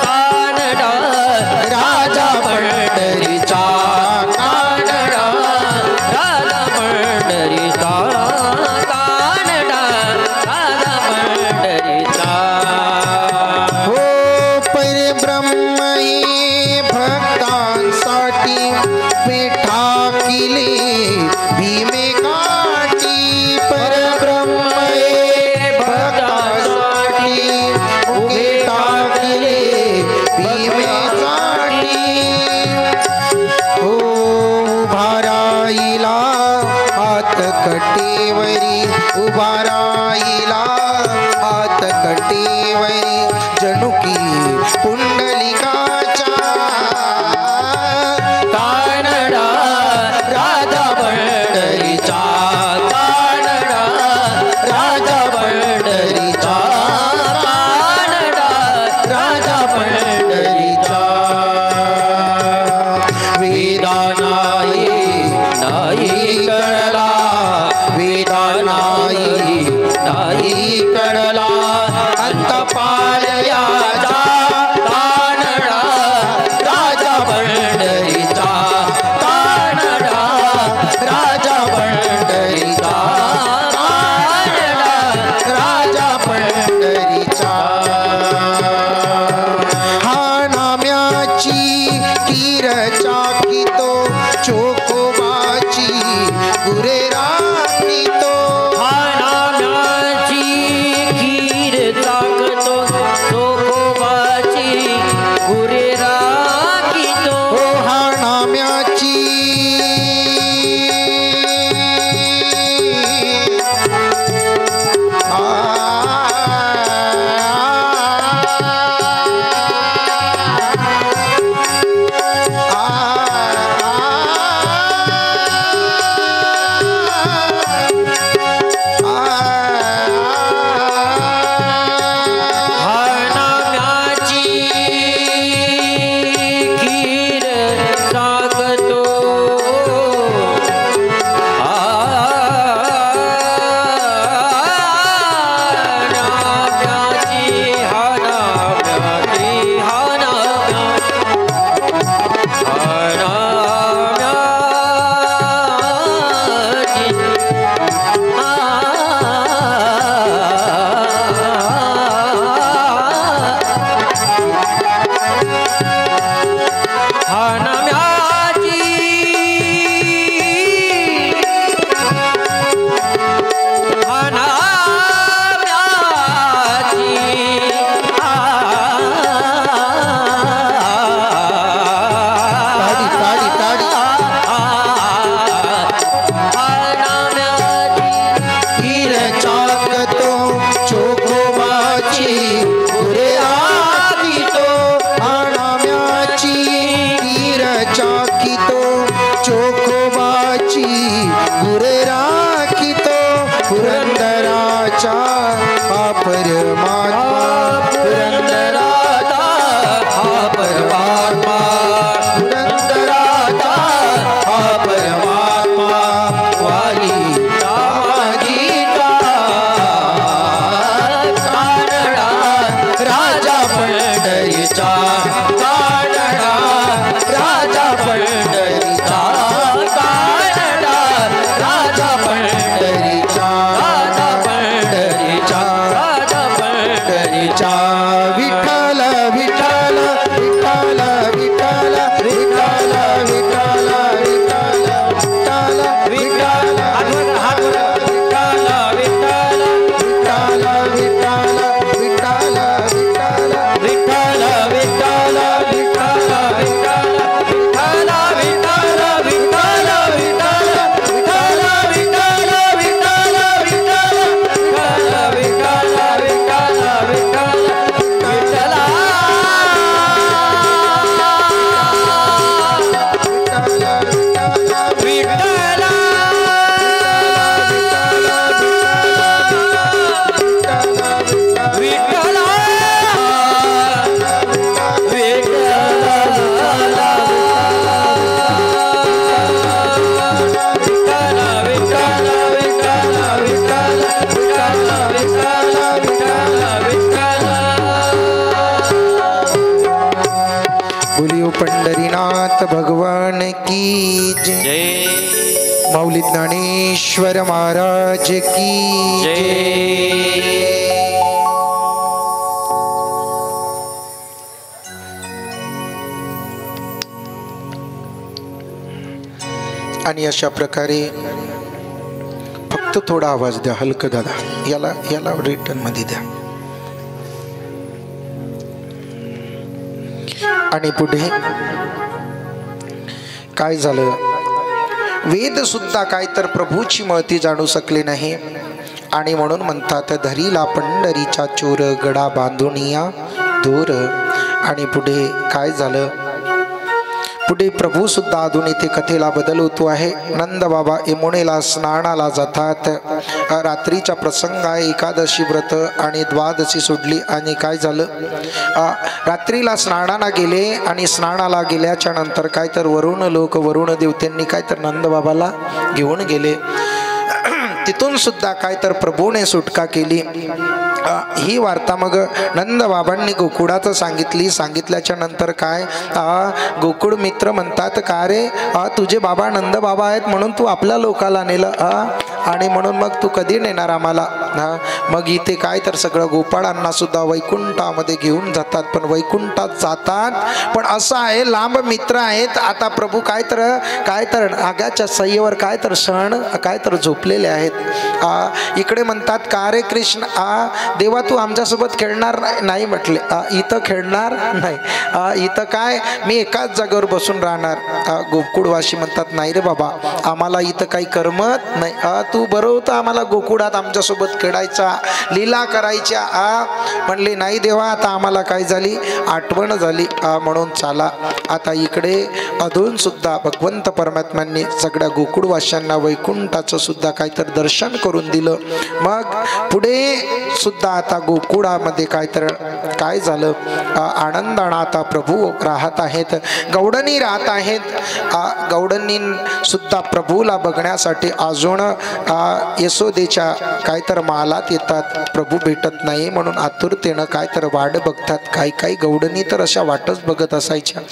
कानडा राजा पंढरीचा, कानडा राजा कटेवरी उभा राहिला, हात कटेवरी जणू की पुंडलिकाच्या. कानडा राजा पंढरीचा, कानडा राजा पंढरीचा, कानडा राजा पंढरीचा. वेदा नाही कळला, वेदा नाही कळला, अंत पालयाचा कानडा राजा पंढरीचा, कानडा राजा पंढरीचा, कानडा राजा पंढरीचा. हा नाम्याची कीर चाकितो, चोखोबाची गुरे राखितो. हा नाम्याची खीर चाकतो, चोखोबाची गुरे राखितो. हो हा नाम्याची पंढरीनाथ भगवान की जय. माऊली ज्ञानेश्वर महाराज की जय. आणि अशा प्रकारे फक्त थोडा आवाज द्या, हलकं दादा, याला याला रिटर्न मध्ये द्या. आणि पुढे काय झालं, वेद सुद्धा काय तर प्रभूची मळती जाणू शकले नाही. आणि म्हणून म्हणतात धरीला पंढरीचा चोर गडा बांधुनिया दूर. आणि पुढे काय झालं, पुढे प्रभू सुद्धा अजून इथे कथेला बदल होतो आहे. नंद बाबा यमुनेला स्नानाला जातात. रात्रीचा प्रसंग आहे, एकादशी व्रत आणि द्वादशी सोडली. आणि काय झालं, रात्रीला स्नानाला गेले आणि स्नानाला गेल्याच्या नंतर काय तर वरुण देवत्यांनी काय तर नंद बाबाला घेऊन गेले. तिथून सुद्धा काय तर प्रभूने सुटका केली. ही वार्ता मग नंद बाबांनी गोकुळाचं सांगितल्याच्या नंतर काय गोकुळ मित्र म्हणतात का रे तुझे बाबा नंद बाबा आहेत म्हणून तू आपल्या लोकाला नेलं आणि म्हणून मग तू कधी नेणार आम्हाला. मग इथे काय तर सगळं गोपाळांना सुद्धा वैकुंठामध्ये घेऊन जातात. पण वैकुंठात जातात पण असं आहे लांब मित्र आहेत. आता प्रभू काय तर आग्याच्या सह्येवर काय तर सण काय तर झोपलेले आहेत. इकडे म्हणतात का रे कृष्ण देवा तू आमच्यासोबत खेळणार नाही म्हटले. इथं खेळणार नाही, इथं काय मी एकाच जागेवर बसून राहणार. गोकुळवासी म्हणतात नाही रे बाबा आम्हाला इथं काही करमत नाही. तू बरं होतं आम्हाला गोकुळात आमच्यासोबत खेळायचा लीला करायच्या. म्हणले नाही देवा आता आम्हाला काय झाली आठवण झाली म्हणून चला. आता इकडे अधून सुद्धा भगवंत परमात्म्यांनी सगळ्या गोकुळवाशांना वैकुंठाचं सुद्धा काय तर दर्शन करून दिलं. मग पुढे सुद्धा आता गोकुळामध्ये काय झालं आनंदानं आता प्रभू राहत आहेत, गौडणी राहत आहेत. गौडणी सुद्धा प्रभूला बघण्यासाठी अजून यशोदेच्या काय तर महालात येतात. प्रभू भेटत नाही म्हणून आतुरतेनं काय तर वाट बघतात. काही गौडणी तर अशा वाटच बघत असायच्या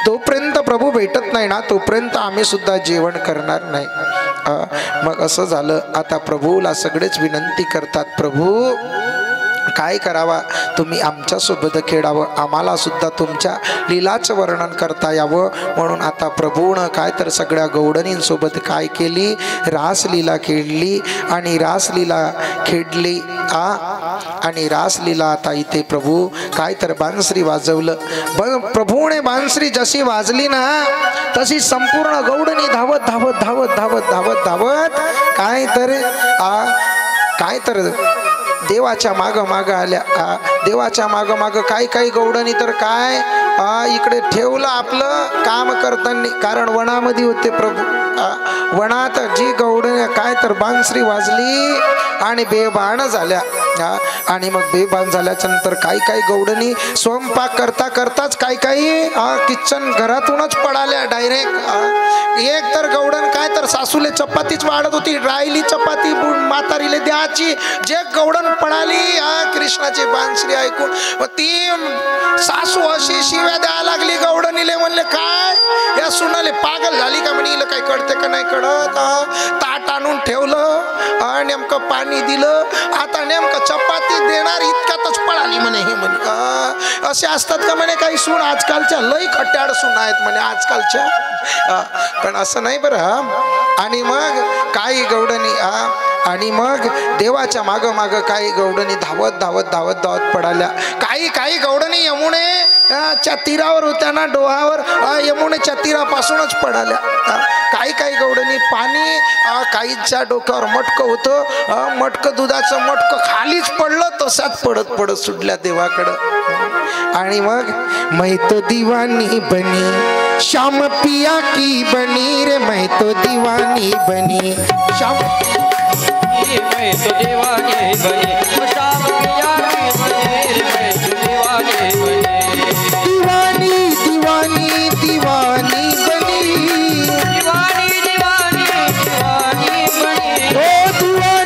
तोपर्यंत प्रभू भेटत नाही ना तोपर्यंत आम्ही सुद्धा जेवण करणार नाही. मग असं झालं. आता प्रभूला सगळेच विनंती करतात प्रभू काय करावा तुम्ही आमच्यासोबत खेळावं, आम्हाला सुद्धा तुमच्या लीलाचं वर्णन करता यावं. म्हणून आता प्रभूनं काय तर सगळ्या गौडणींसोबत काय केली रासलीला खेळली आणि रासलीला खेळली. आणि रासलीला आता इथे प्रभू काय तर बांसरी वाजवलं. प्रभूने बांसरी जशी वाजली ना तशी संपूर्ण गौडणी धावत धावत धावत धावत धावत धावत काय तर देवाच्या माग आल्या. देवाच्या माग काही गौडणी तर काय इकडे ठेवलं आपलं काम करताना, कारण वनामध्ये होते प्रभू. वनात जी गौडणी काय तर बांसरी वाजली आणि बेभान झाल्या. आणि मग बेभान झाल्याच्या नंतर काही गौडणी स्वयंपाक करताच काही किचन घरातूनच पडाल्या डायरेक्ट. एक तर गौडण काय तर सासूले चपातीच वाढत होती, राहिली चपाती म्हातारीले द्यायची. जे गौडण पडाली कृष्णाची बांसरी ऐकून ती सासू अशी शिव्या द्यायला लागली गौडणीले. म्हणले काय या सुनाले पागल झाली का म्हणे, हिला काही कळते का नाही कळत. ताट आणून ठेवलं नेमकं पाणी दिलं, आता नेमकं चपाती देणार इतक्यातच पळाली म्हणे. हे म्हणे असे असतात का म्हणे काही सून, आजकालच्या लई खट्याड सून आहेत म्हणे आजकालच्या. पण असं नाही बरं. आणि मग काही गौडणी आणि मग देवाच्या माग काही गौडणी धावत धावत धावत धावत पडाल्या. काही गौडणी यमुनेच्या तीरावर होत्या ना डोहावर, यमुनेच्या तीरापासूनच पडाल्या. काही गौडणी पाणी काहीच्या डोक्यावर मटकं होतं, मटकं दुधाचं मटकं खालीच पडलं तसाच पडत सुटल्या देवाकडं. आणि मग मैं तो दीवानी बनी श्याम पिया की बनी रे, मैं तो दीवानी बनी श्याम मैं तो दीवानी बनी श्याम पिया की बनी रे, मैं तो दीवानी बनी. दीवानी बनी दीवानी बनी ओ दीवानी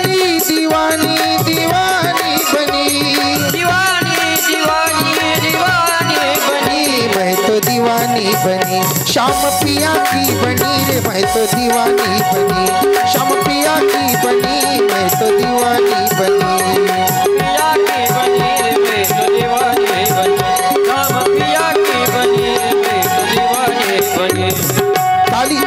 बनी मैं तो दीवानी बनी श्याम पिया की बनी रे, मैं तो दीवानी बनी श्याम पिया की बनी मैं तो दीवानी बनी. पिया की बनी रे, मैं तो दीवानी बनी श्याम पिया की बनी रे, मैं तो दीवानी बनी. ताली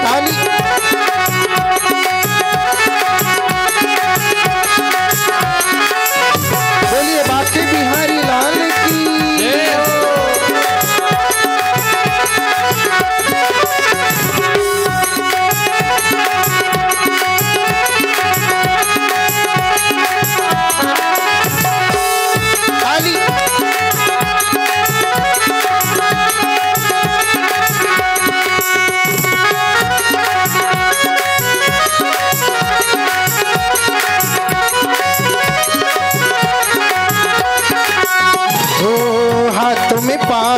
बोलिए बाके बिहारी लाल की.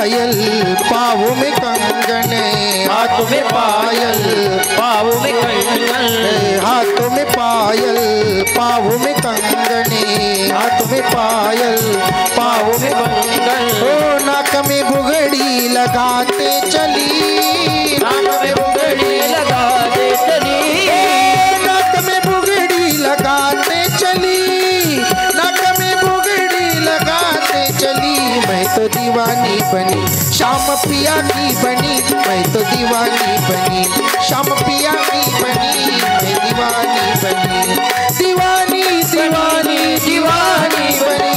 पायल पाँव में कंगन, हाथों में पायल पाँव में कंगन, हाथों में पायल पाँव में कंगन, हाथों में पायल पाँव में कंगन। ओ नाक में बुगड़ी लगाते चली, नाक में बुगड़ी लगाते चली, नाक में बुगड़ी लगाते चली, नाक में बुगड़ी लगाते चली। मैं तो दीवानी बनी श्याम पिया की बनी, मैं तो दीवानी बनी श्याम पिया की बनी, मैं दीवानी बनी, दीवानी दीवानी दीवानी बनी,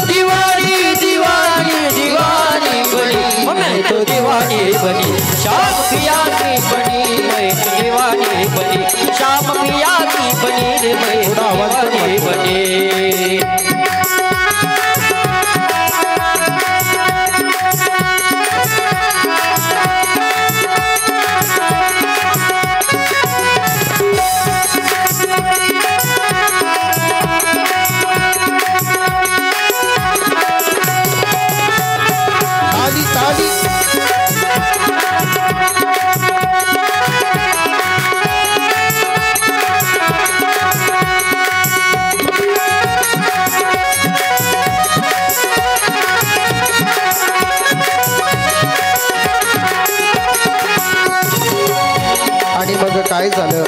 दीवानी दीवानी दीवानी बनी। मैं तो दीवानी बनी श्याम पिया की बनी, मैं तो दीवानी बनी श्याम पिया की बनी रे, मैं दीवानी बनी। आणि मग काय झालं,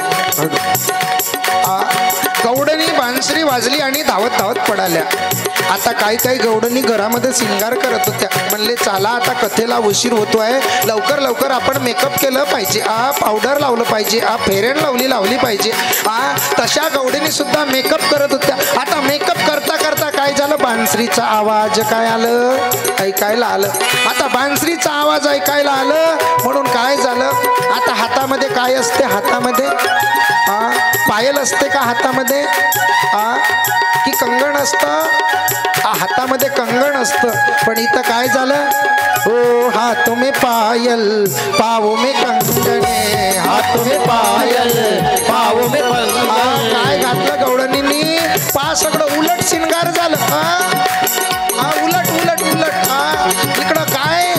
गौडणी बांसरी वाजली आणि धावत धावत पडाल्या। आता काही काही गौडणी घरामध्ये सिंगार करत होत्या, म्हणले चला आता कथेला उशीर होतोय, लवकर लवकर आपण मेकअप केलं पाहिजे, पावडर लावलं पाहिजे, फेअर अँड लावली पाहिजे। तशा गौडणी सुद्धा मेकअप करत होत्या। आता मेकअप करता करता काय झालं, बांसरीचा आवाज काय आलं, ऐकायला आलं। आता बांसरीचा आवाज ऐकायला आलं म्हणून काय झालं, आता हातामध्ये काय असते, हातामध्ये पायल असते का हातामध्ये, की कंगण असतं, हातामध्ये कंगण असतं। पण इथं काय झालं, हो हाथों में पायल पाँव में कंगन, हाथों में पायल पाँव में कंगन। काय घातलं गवळणींनी, सगळं उलट शिंगार झालं, उलट उलट उलट। इकडं काय,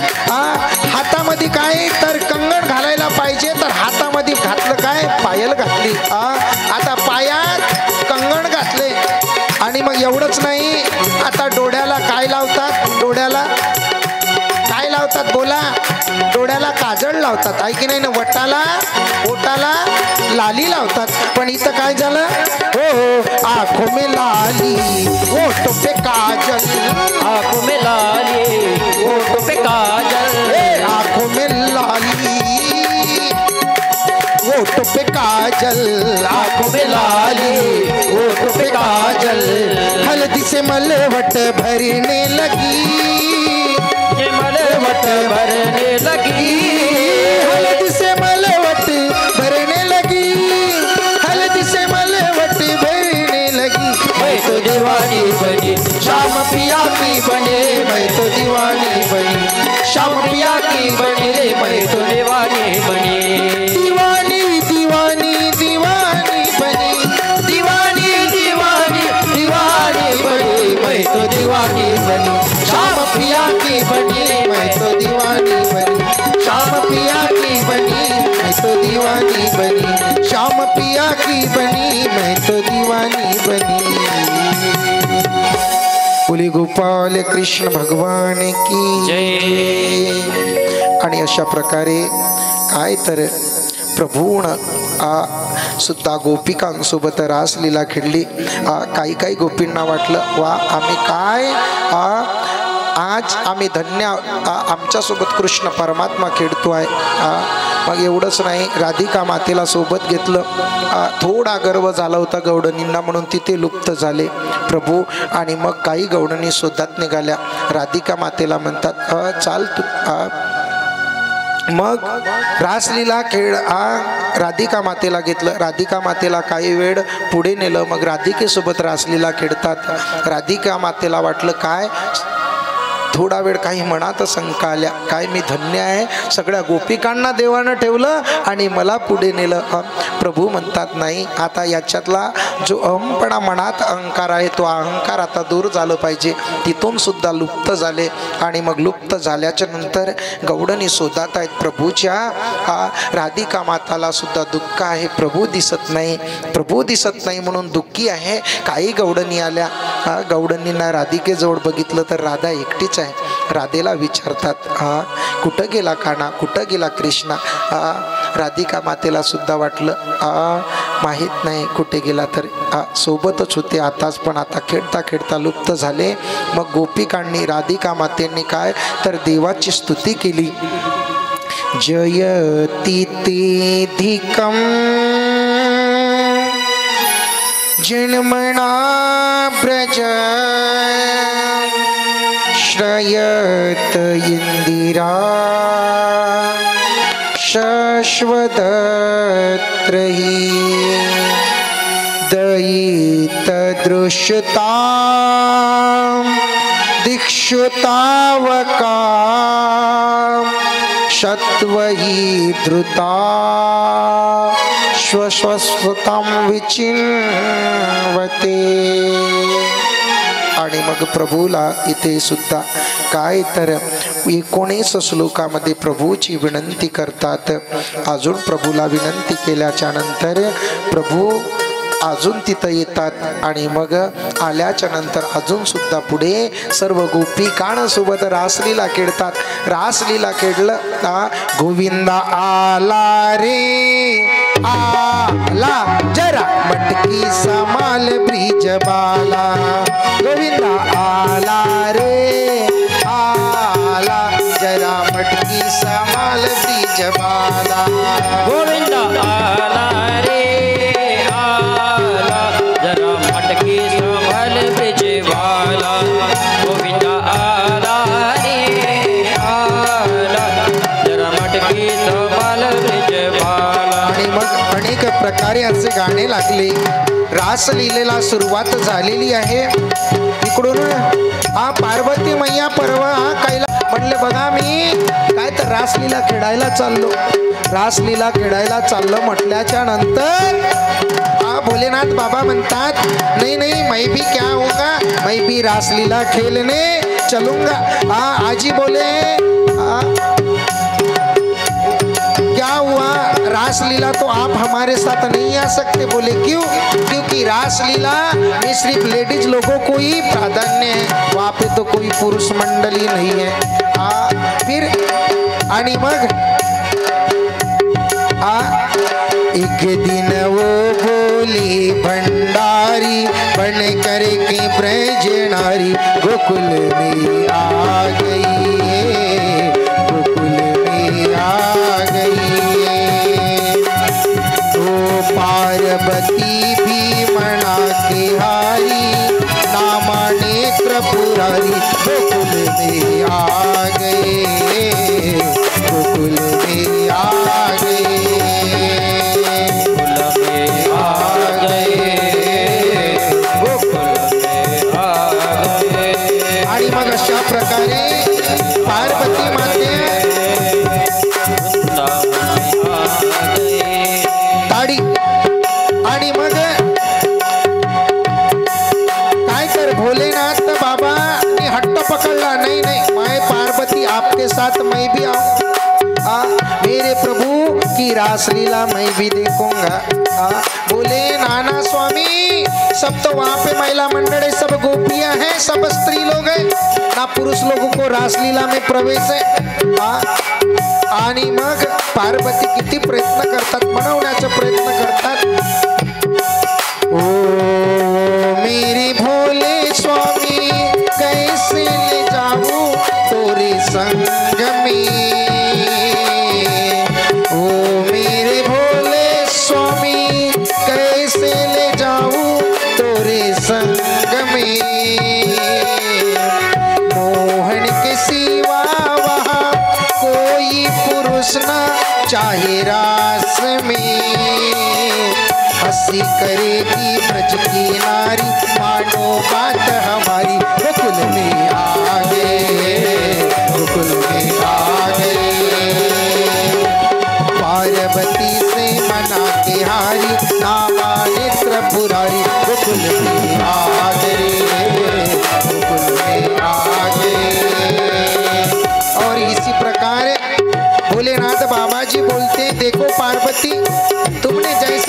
हातामध्ये काय तर कंगण घालायला पाहिजे, तर हातामध्ये घातलं काय, पायल घातली। आता पायात कंगण घातले आणि मग एवढंच नाही, आता डोळ्याला काय लावतात, डोळ्याला काय लावतात बोला, डोळ्याला काजळ लावतात, आहे की नाही ना, वटाला ओटाला लाली लावतात। पण इथं काय झालं, हो आंखों में लाली ओठों पे काजल, आंखों में लाली ओठों पे काजल, आंखों में लाली ओठों पे काजल, आंखों में लाली ओठों पे काजल, हल्दी से मलवट भरने लगी, ये मलवट भरने लगी, हल्दी से मलवट भरने लगी, हल्दी से मलवट भरने लगी। मैं तो दीवानी बनी श्याम पिया की बने, मैं तो दीवानी बनी श्याम पिया की बने रे, मैं तो दीवानी बनी, दीवानी दीवानी दीवानी बनी, दीवानी दीवानी दीवानी बनी, मैं तो दीवानी बनी श्याम पिया की बनी, मैं तो दीवानी बनी श्याम पिया की बनी, मैं तो दीवानी बनी श्याम पिया की बनी, मैं तो दीवानी बनी। बोली गोपाल कृष्ण भगवान की जय। आणि अशा प्रकारे काय तर प्रभून सुद्धा गोपिकांसोबत रासलीला खेळली। काही काही गोपींना वाटलं वा आम्ही काय आज आम्ही धन्य, आमच्यासोबत कृष्ण परमात्मा खेळतो आहे। मग एवढंच नाही, राधिका मातेला सोबत घेतलं। थोडा गर्व झाला होता गवडणींना म्हणून तिथे लुप्त झाले प्रभू। आणि मग काही गवडणी शोधात निघाल्या, राधिका मातेला म्हणतात चाल तू। मग रासलीला खेळ राधिका मातेला घेतलं, राधिका मातेला काही वेळ पुढे नेलं, मग राधिकेसोबत रासलीला खेळतात। राधिका मातेला वाटलं काय थोडा वेळ काही मनात शंका आल्या, काय मी धन्य आहे, सगळ्या गोपिकांना देवानं ठेवलं आणि मला पुढे नेलं. प्रभू म्हणतात नाही, आता याच्यातला जो अहमपणा मनात अहंकार आहे तो अहंकार आता दूर झालं पाहिजे. तिथून सुद्धा लुप्त झाले आणि मग लुप्त झाल्याच्या नंतर गौडणी शोधात आहेत प्रभूच्या. राधिका माताला सुद्धा दुःख आहे, प्रभू दिसत नाही, प्रभू दिसत नाही म्हणून दुःखी आहे. काही गौडणी आल्या, गौडणींना राधिकेजवळ बघितलं तर राधा एकटीच आहे. राधेला विचारतात, कुठं गेला कान्हा, कुठं गेला कृष्णा. राधिका मातेला सुद्धा वाटलं माहीत नाही कुठे गेला, तर सोबतच होते आताच, पण आता खेळता खेळता लुप्त झाले. मग गोपिकांनी राधिका मातेंनी काय तर देवाची स्तुती केली. जयति तेधिकं जन्मना ब्रज श्रयत इंदिरा शश्वदत्रही दयित दृश्यता दीक्षुतावका शत्वही धृता श्वस्वस्वतम विचिन्वते. आणि मग प्रभूला इथे सुद्धा काय तर 19 श्लोकामध्ये प्रभूची विनंती करतात. अजून प्रभूला विनंती केल्याच्या नंतर प्रभू अजून तिथं येतात आणि मग आल्याच्या नंतर अजून सुद्धा पुढे सर्व गोपिकांसोबत रासलीला खेळतात. रासलीला खेळलं, गोविंदा आला रे आला जरा मटकी समाल ब्रिज बाला. गोविंदा आला रे आला जरा मटकी समाल ब्रिज बाला. गोविंदा आला रे आला जरा मटकी संभाल ब्रिज वाला. गोविंदा आला रे आला जरा मटकी संभाल ब्रिज वाला. आणि मग अनेक प्रकारे असे गाणे लागले. रासलीलेला सुरुवात झालेली आहे. इकडून पार्वती मैया परवा कैला म्हणले, बघा मी काय तर रासलीला खेळायला चाललो. रासलीला खेळायला चाललो म्हटल्याच्या नंतर भोलेनाथ बाबा म्हणतात, नहीं नहीं मैं भी क्या होगा, मैं भी रासलीला खेलने चलूंगा. आजी बोले क्या हुआ, रासलीला तो आप हमारे साथ नहीं आ सकते. बोले क्यों, क्योंकि रासलीला में सिर्फ लेडीज लोगों को ही प्राधान्य है, वहाँ पे तो कोई पुरुष मंडली नहीं है. फिर आणि मग एक दिन वो बोली भंडारी बन कर के ब्रज नारी गोकुल में आ गई, गोकुल में आ गई. तो पार्वती भी मना के हारी ना माने त्रिपुरारी गोकुल में आ गए, गोकुल में आ गए. आणि मग अशा प्रकारे पार्वती माते ताडी आणि मग काय कर भोलेनाथ बाबा ने हट्ट पकड़ला, नहीं नहीं मैं पार्वती आपके साथ मैं भी आऊं. मेरे प्रभु की रासलीला मैं भी देखूंगा. बोले नाना स्वामी, सब तो वहाँ पे महिला मंडल है, सब गोपियां हैं, सब स्त्री लोग हैं, ना पुरुष लोगों को रासलीला में प्रवेश है. आणि मग पार्वती किती प्रयत्न करतात, मनवण्याचा प्रयत्न करतात. ओ मेरे भोले स्वामी कैसे ले जाऊं तोरे संग में. ओ मेरे भोले स्वामी कैसे ले जाऊं तोरे संग में. मोहन के सिवा वहाँ कोई पुरुष न चाहे रास में. हंसी करेगी ब्रज की नारी मानो बात हमारी गोकुल में आ गए.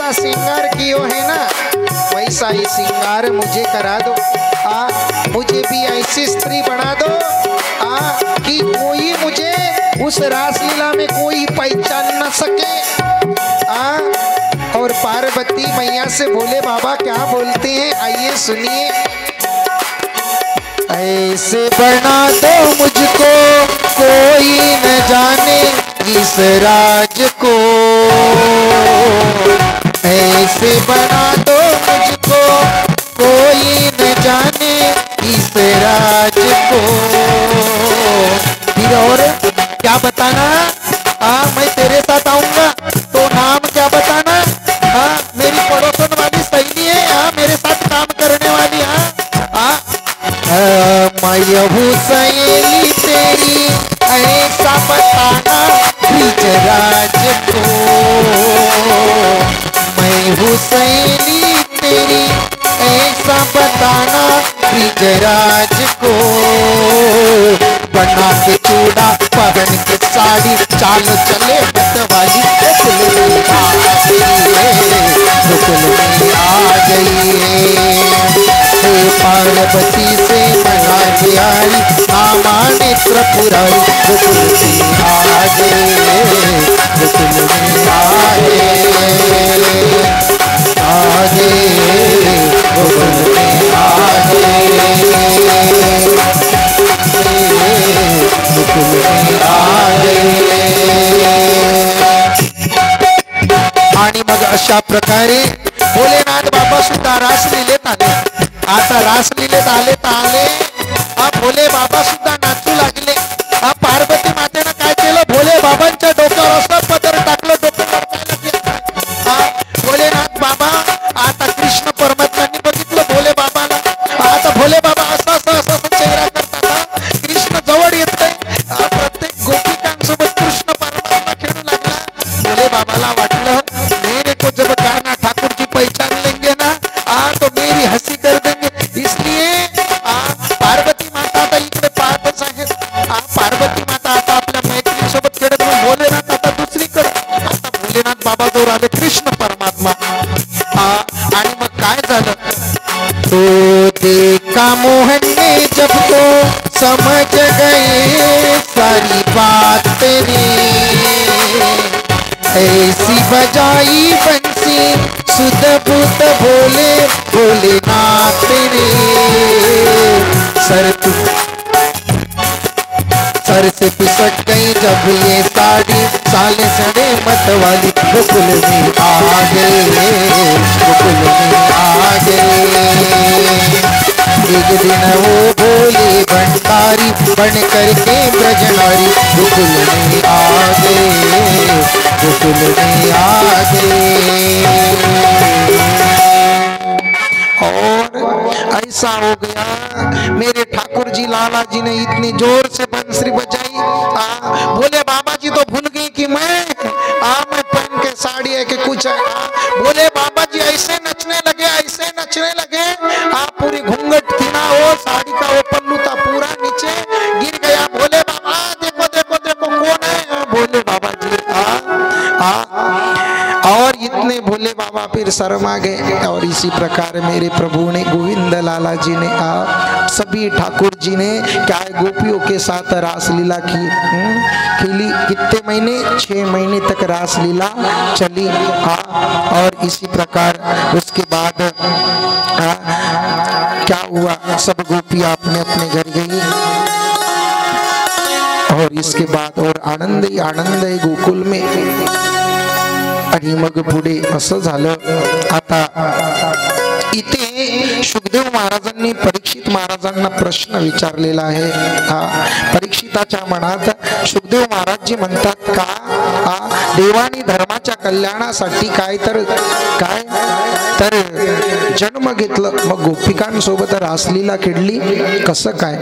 जैसा श्रृंगार कियो है ना वैसा ही श्रृंगार मुझे करा दो। मुझे भी ऐसी स्त्री बना दो कि कोई मुझे उस रासलीला में कोई पहचान न सके। और पार्वती मैया से भोले बाबा क्या बोलते हैं, आइए सुनिए। ऐसे बना दो मुझको कोई न जाने इस राज को, ऐसे बना दो मुझको कोई न जाने इस राज को। फिर और क्या बताना, मैं तेरे साथ आऊंगा तो नाम क्या बताना, मेरी पड़ोसन वाली सहेली है, मेरे साथ काम करने वाली। मैं हूँ सहेली तेरी ऐसा बताना ब्रिजराज को, मैं हूँ सहेली तेरी ऐसा बताना ब्रिजराज को। बना के चूड़ा पहन के साड़ी चाल चले मतवाली आ गई पार्वती से मना बिहारी नामा नेत्र पुरारी आ गए आणि मग अशा प्रकारे भोलेनाथ बाबा सुद्धा रासलीलेत आले। आता रासलीलेत आले तर आले भोले बाबा सुद्धा नाचू लागले। पार्वती मातेनं काय केलं, भोले बाबांच्या डोक्यावर असं पदर टाकलं, भोलेनाथ बाबा आता कृष्ण परमात्म्यांनी बघितलं भोले बाबाला। आता भोले बाबा असा चेहरा करतात, कृष्ण जवळ येतोय, प्रत्येक गोपिकांसोबत कृष्ण परमात्मा खेळू लागला। भोले बाबाला वाटलं मेरे को जब गाना ठाकुर जी पहचान लेंगे ना तो मेरी हंसी कर देंगे, इसलिए पार्वती माता आता इकडे पाहतच आहेत। पार्वती माता आता आपल्या मैत्रिणीसोबत खेळत, भोलेनाथ आता दुसरीकडे। आता भोलेनाथ बाबा जोर आले कृष्ण परमात्मा। आणि मग काय झालं, तो देखा मोहन ने जब तो समझ गए सारी बात तेरी, ऐसी बजाई बंसी सुध बुध भोले भोलेनाथ रे। सर से पिसट गई जब ये साड़ी साले सड़े मत वाली, गोकुल में आ गए, गोकुल में आ गए। एक दिन वो भोले भंडारी बन करके ब्रजनारी, गोकुल में आ गए, गोकुल में आ गए। और ऐसा हो गया मेरे ठाकुर जी लाला जी ने इतनी जोर से बंसरी बजाई, बोले बाबा जी तो भूल गई कि मैं पहन के साड़ी है कि कुछ है। बोले बाबा जी ऐसे नचने लगे, ऐसे नचने लगे, पूरी घूंघट थी ना, वो साड़ी का वो पल्लू था पूरा नीचे गिर गया। बोले बाबा देखो देखो देखो कौन है, बोले बाबा जी और इतने भोले बाबा फिर शर्मा गए। और इसी प्रकार मेरे प्रभु ने गोविंद लाला जी ने सभी ठाकुर जी ने क्या गोपियों के साथ रासलीला की खेली। कितने महीने, 6 महीने तक रासलीला चली। और इसी प्रकार उसके बाद क्या हुआ, सब गोपियां अपने अपने घर गई। और इसके बाद और आनंद ही आनंद है गोकुल में। आणि मग पुढे असं झालं, आता इथे शुकदेव महाराजांनी परीक्षित महाराजांना प्रश्न विचारलेला आहे। परीक्षिताच्या मनात शुकदेव महाराज जी म्हणतात का देवानी धर्माच्या कल्याणासाठी काय जन्म घेतलं, मग गोपिकांसोबत रासलीला खेळली, कसं काय?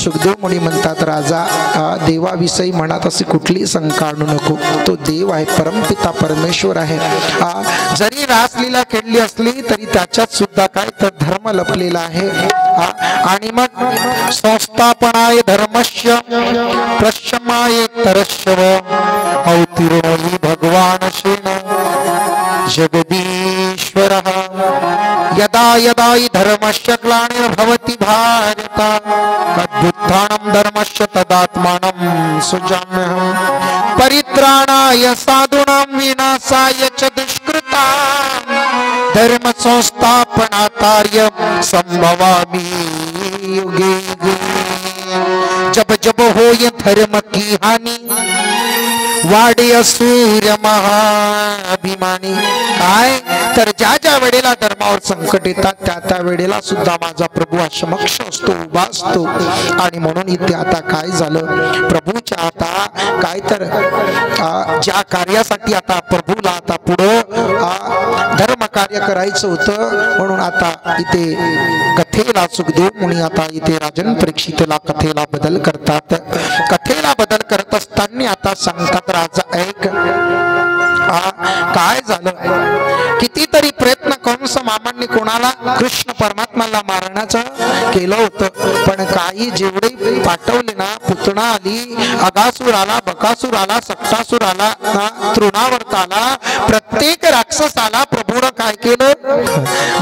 शुकदेव मुनी म्हणतात राजा देवाविषयी मनात अशी कुठली शंका आणू नको, तो देव आहे, परमपिता परमेश्वर आहे। जरी रासलीला खेळली असली तरी त्याच्यात सुद्धा काय तर धर्म लपलेला आहे। आणि मग संस्थापनाय धर्मस्य प्रशमाय तरस्यव अवतीर्णोहि भगवान शेन जग यदा हि धर्मस्य ग्लानिर्भवति भारत तद्बुद्धानं धर्मस्य तदात्मानं सृजाम्यहम् परित्राणाय साधूनां विनाशाय च दुष्कृतां धर्म संस्थापनार्थं संभवामि युगे युगे। जब जब होय धर्म की हानि वाढे असुर महाभिमानी। काय तर ज्या ज्या वेळेला धर्मावर संकट येतात त्या त्या वेळेला सुद्धा माझा प्रभू समक्ष असतो, उभा असतो। आणि म्हणून इथे आता काय झालं, प्रभूच्या आता काय तर ज्या कार्यासाठी आता प्रभूला आता पुढं धर्म कार्य करायचं होतं, म्हणून आता इथे कथेला सुखदेव मुनी आता इथे राजन परीक्षितला कथेला बदल करतात। कथेला बदल करत असताना आता सांगतात, राजा ऐक, काय झालं, कितीतरी प्रयत्न कंस मामांनी कोणाला, कृष्ण परमात्माला मारण्याचं केलं होतं, पण काही जेवढे पाठवले ना, पुतना आली, अगासूर आला, बकासूर आला, सक्टासूर आला, तृणावर्त आला, प्रत्येक राक्षसाला प्रभूनं काय केलं,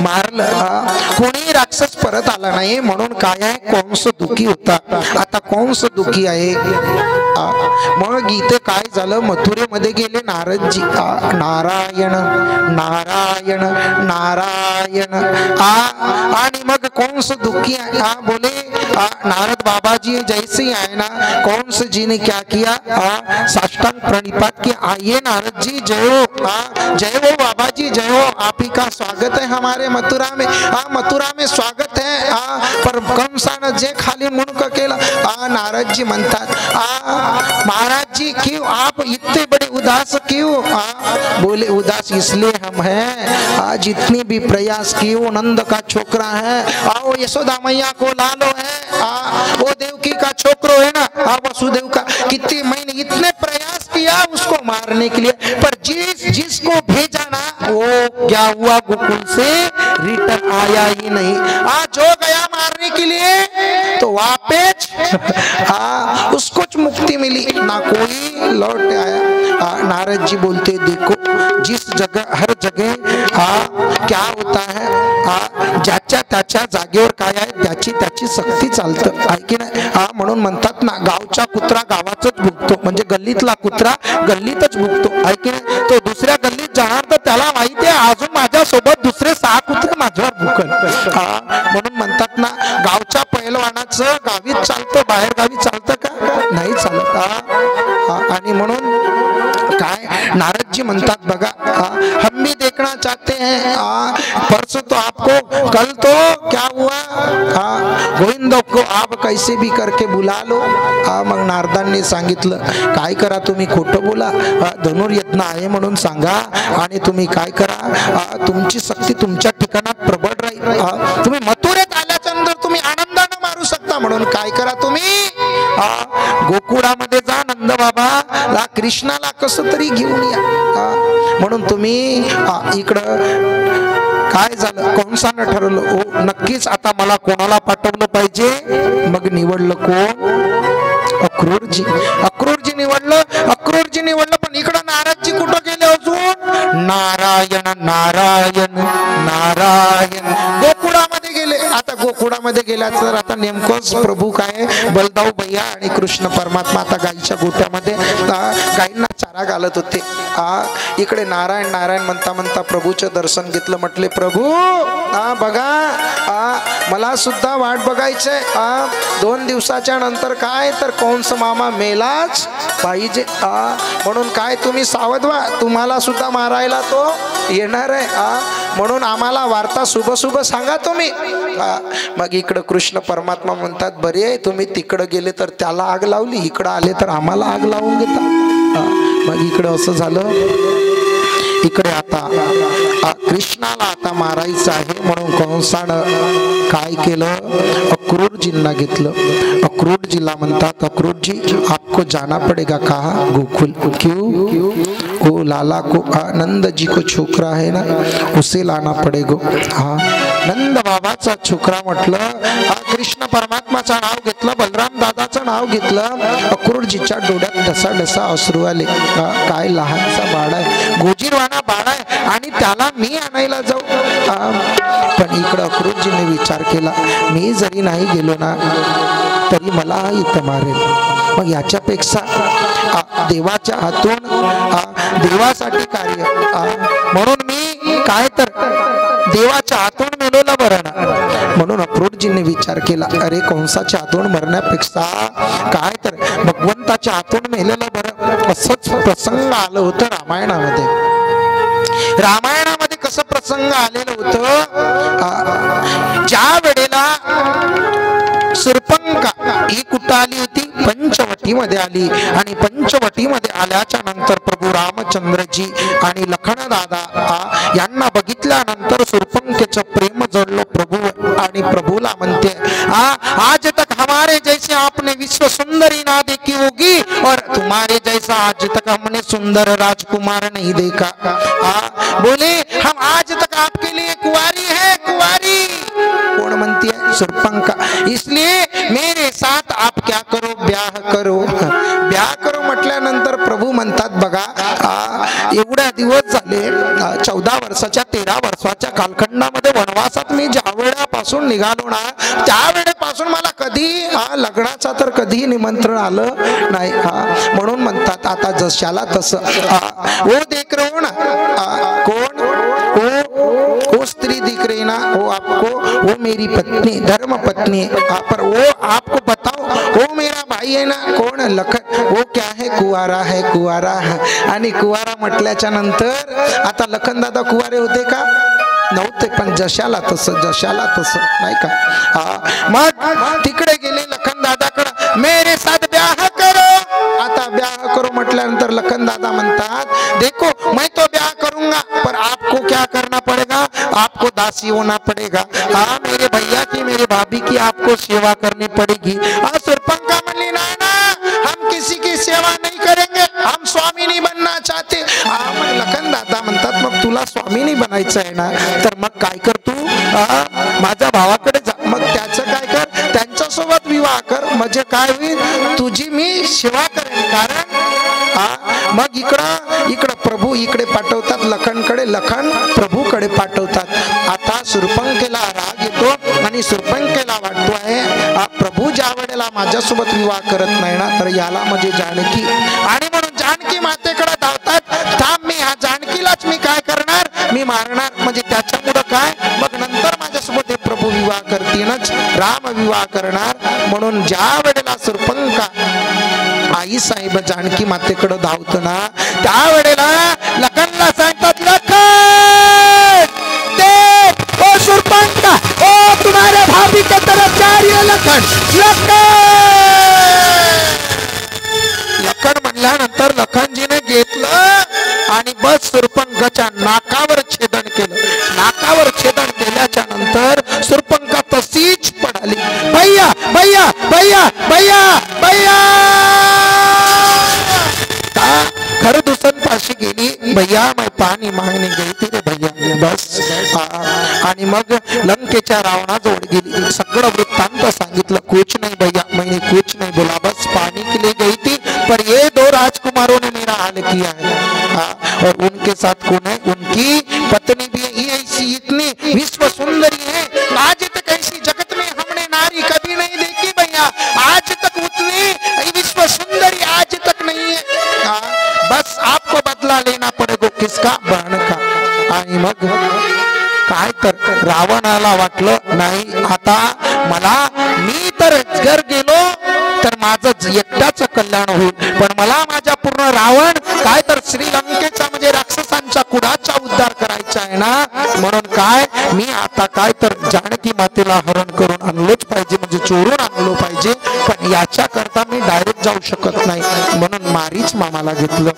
मारलं। कोणी राक्षस परत आला नाही, म्हणून काय आहे, कंस दुखी होता। आता कंस दुखी आहे, मग इथे काय झालं, मथुरेमध्ये गेले नारदजी, नारायण नारायण नारायण, आणि मग कंस दुखी बोले, नारद बाबा जी जैसे आए ना, कंस जी ने क्या किया, साष्टांग प्रणिपात किया, आइए नारद जी, जय हो बाबा जी, जय हो, आप ही का स्वागत है हमारे मथुरा में। मथुरा में स्वागत है, पर कंसानं जे खाली मुंडक केलं। नारद जी म्हणतात, महाराज जी क्यों आप इतने बड़े उदास क्यों? बोले उदास इसलिए हम हैं, जितनी भी प्रयास किए वो नंद का छोकरा है, वो यशोदा मैया को लालो है, वो देवकी का छोकरो है ना, वसुदेव का, कितने महीने इतने प्रयास किया उसको मारने के लिए, पर जिसको भेजा ना वो क्या हुआ, गोकुल से रिटर्न आया ही नहीं। जो गया मारने के लिए तो वापस उसको मुक्ति मिली ना, कोई लौट आया। नारद जी बोलते, देखो जिस जगह हर जगह क्या होता है, ज्याच्या त्याच्या जागेवर काय आहे त्याची त्याची सक्ती चालतं, आहे की नाही। म्हणून म्हणतात ना, गावचा कुत्रा गावातच भुकतो, म्हणजे गल्लीतला कुत्रा गल्लीतच भुकतो, आहे की नाही। तो दुसऱ्या गल्लीत जाणार तर त्याला माहिती आहे अजून माझ्या सोबत दुसरे 6 कुत्रे माझ्यावर भुकल। म्हणून म्हणतात ना, गावच्या पहिलवानाचं गावीत चालतं, बाहेर गावी चालतं का, नाही चालत। आणि म्हणून काय नारद जी म्हणतात, बघा हम भी देखना चाहते हैं, परसों तो आपको, कल तो क्या हुआ, गोविंद को आप कैसे भी करके बुला लो। मग नारदांनी सांगितलं, काय करा तुम्ही, खोटं बोला, धनुर्यज्ञ आहे म्हणून सांगा, आणि तुम्ही काय करा, तुमची शक्ती तुमच्या ठिकाणात प्रबळ राहील, तुम्ही मथुरेत आल्याच्या नंतर तुम्ही आनंदाने मारू शकता, म्हणून काय करा तुम्ही गोकुळामध्ये जा, नंद बाबा कृष्णाला कसं तरी घेऊन या। म्हणून तुम्ही इकडं काय झालं, कंसानं ठरवलं, ओ नक्कीच आता मला कोणाला पाठवलं पाहिजे, मग निवडलं कोण, अक्रूरजी। अक्रूरजी निवडलं, पण इकडं नारदजी कुठं गेले अजून, नारायण नारायण नारायण, गोकुळामध्ये गेले। आता गोकुळामध्ये गेल्याचं आता नेमकंच प्रभू काय, बलदाऊ भैया आणि कृष्ण परमात्मा आता गाईच्या गोट्यामध्ये गाईंना चारा घालत होते। इकडे नारायण नारायण म्हणता म्हणता प्रभूचं दर्शन घेतलं, म्हटले प्रभू बघा मला सुद्धा वाट बघायचंय, 2 दिवसाच्या नंतर काय तर कंस मामा मेलाच पाहिजे, म्हणून काय तुम्ही सावध व्हा, तुम्हाला सुद्धा मारायला तो येणार आहे, म्हणून आम्हाला वार्ता शुभ सांगा तुम्ही। मग इकडं कृष्ण परमात्मा म्हणतात, बरे तुम्ही तिकडं गेले तर त्याला आग लावली, इकडं आले तर आम्हाला आग लावून घेता। मग इकडं असं झालं, इकडे आता कृष्णाला आता मारायचं आहे, म्हणून कंसानं काय केलं, अक्रूरजींना घेतलं। अक्रूरजीला म्हणतात, अक्रूरजी आपको जाना पड़ेगा, कहा गोकुल, क्यों, वो लाला को नंद जी को छोकरा है ना उसे लाना पडेगो। हा नंद बाबाचा छोकरा म्हटलं, कृष्ण परमात्माचं नाव घेतलं, बलराम दादाचं नाव घेतलं, अक्रूरजीच्या डोळ्यात ढसा ढसा अश्रू आले। काय लहानसा बाळ आहे, गोजीरवाणा बाळ आहे आणि त्याला मी आणायला जाऊ। पण इकडं अक्रूरजीने विचार केला, मी जरी नाही गेलो ना तरी मला इथं मारेल, मग याच्यापेक्षा देवाच्या हातून देवासाठी कार्य म्हणून मी काय तर देवाच्या हातून मेलोला बरं ना। म्हणून अक्रूरजीने विचार केला, अरे कंसाच्या हातून मरण्यापेक्षा काय तर भगवंताच्या हातून मेलेलं बरं। असंच प्रसंग आलं होतं रामायणामध्ये। रामायणामध्ये कसं प्रसंग आलेलं होतं, ज्या वेळेला शूर्पणखा ही कुठं आली होती, पंचवटीमध्ये आली आणि पंचवटीमध्ये आल्याच्या नंतर प्रभू रामचंद्रजी आणि लखन दादा यांना बघितल्यानंतर शूर्पणखेचं प्रेम जडलं प्रभू आणि प्रभूला म्हणते, आज तक हमारे जैसे आपने विश्व सुंदरी ना देखी होगी और तुम्हारे जैसा आज तक हमने सुंदर राजकुमार नहीं देखा। बोले हम आज तक आपके लिए कुंवारी है, कुंवारी। कौन म्हणती है? शूर्पणखा। इसलिए मेरे साथ आप क्या करो, ब्याह करो। ब्याह करो म्हटल्यानंतर प्रभू म्हणतात, बघा एवढ्या दिवस झाले 14 वर्षाच्या 13 वर्षाच्या कालखंडामध्ये वनवासात मी ज्या वेळेपासून निघालो ना त्यावेळेपासून मला कधी लग्नाचा तर कधी निमंत्रण आलं नाही। म्हणून म्हणतात आता जशाला तसं वो देख रहे हो ना, कौन वो स्त्री दिख रही ना, वो आपको, वो मेरी पत्नी धर्म पत्नी, पर वो आपको बताओ वो मेरा भाई है ना, कौन लखन, वो क्या है, कुवारा है, कुवारा है। आणि कुवारा म्हटल्याच्या नंतर आता लखन दादा कुवारे होते का? नव्हते, पण जशाला तसं, जशाला तसं नाही का। मग तिकडे गेले लखन दादाकडे, मेरे साथ ब्याह करो। आता ब्याह करो म्हटल्यानंतर लखन दादा म्हणतात, देखो मैं तो ब्याह करूंगा पर आपको क्या करना पड़ेगा, आपको दासी होना पड़ेगा। मेरे भैया की, मेरे भाभी की आपको सेवा करनी पड़ेगी। शूर्पणखा म्हणली, ना हम किसी की सेवा नहीं करेंगे, हम स्वामिनी बनना चाहते। मग लखन दादा म्हणतात, मग तुला स्वामिनी बनायचं आहे ना तर मग काय कर, तू माझ्या भावाकडे जा, मग त्याचं काय कर, त्यांच्यासोबत विवाह कर, म्हणजे काय होईल, तुझी मी सेवा करेन। कारण मग इकडं प्रभू इकडे पाठवतात लखनकडे, लखन प्रभूकडे पाठवतात। आता शूर्पणखेला राग येतो आणि शूर्पणखेला वाटतो आहे प्रभू ज्या वेळेला माझ्यासोबत विवाह करत नाही ना तर याला म्हणजे जानकी, आणि म्हणून जानकी मातेकडे धावतात, थांब मी ह्या जानकीलाच मी काय करणार, मी मारणार, म्हणजे त्याच्यामुळं काय, मग नंतर माझ्यासोबत हे प्रभू विवाह करतीनच, राम विवाह करणार। म्हणून ज्या वेळेला शूर्पणखा आई साहेब जानकी मातेकडे धावतो ना त्यावेळेला लखनला सांगतात, लखन देख ओ शूर्पणखा, ओ तुम्हारे भाभी के तरफ जा रही है लखन, लखन म्हणल्यानंतर लखनजीने घेतलं आणि बस शूर्पणखाच्या नाकावर छेदन केलं। नाकावर छेदन केल्याच्या नंतर शूर्पणखा तशीच पडाली, भैया भैया भैया भैया भैया। खर दुसन पाशी गेली, भैया मैं पाणी मागणे गई थी रे भैया, बस। आणि मग लंकेच्या रावणाजवळ गेली, सगळं वृत्तांत सांगितलं, कुछ नहीं भैया, मैंने कुछ नहीं बोला, बस पानी के लिए गई थी, पर ये 2 राजकुमारों ने मेरा हाल किया है। और उनके साथ कौन है, उनकी पत्नी भी है, ऐसी इतनी विश्व सुंदरी है, आज तक ऐसी जगत में हमने नारी कभी नहीं देखी भैया, आज तक उतनी विश्व सुंदरी आज तक नहीं है। बस आपको बदला लेना पड़ेगा, किसका, बाण का। आणि मग काय तर रावणाला वाटलं, नाही आता मला, मी तर जर गेलो तर माझं एकटाच कल्याण होईल, पण मला माझ्या पूर्ण रावण काय तर श्रीलंकेचा म्हणजे राक्षसांच्या कुडाचा उद्धार करायचा आहे ना, म्हणून काय मी आता काय तर जानकी मातेला हरण करून आणलोच पाहिजे, म्हणजे चोरून आणलो पाहिजे, पण याच्या करता मी डायरेक्ट जाऊ शकत नाही, म्हणून मारीच मामाला घेतलं।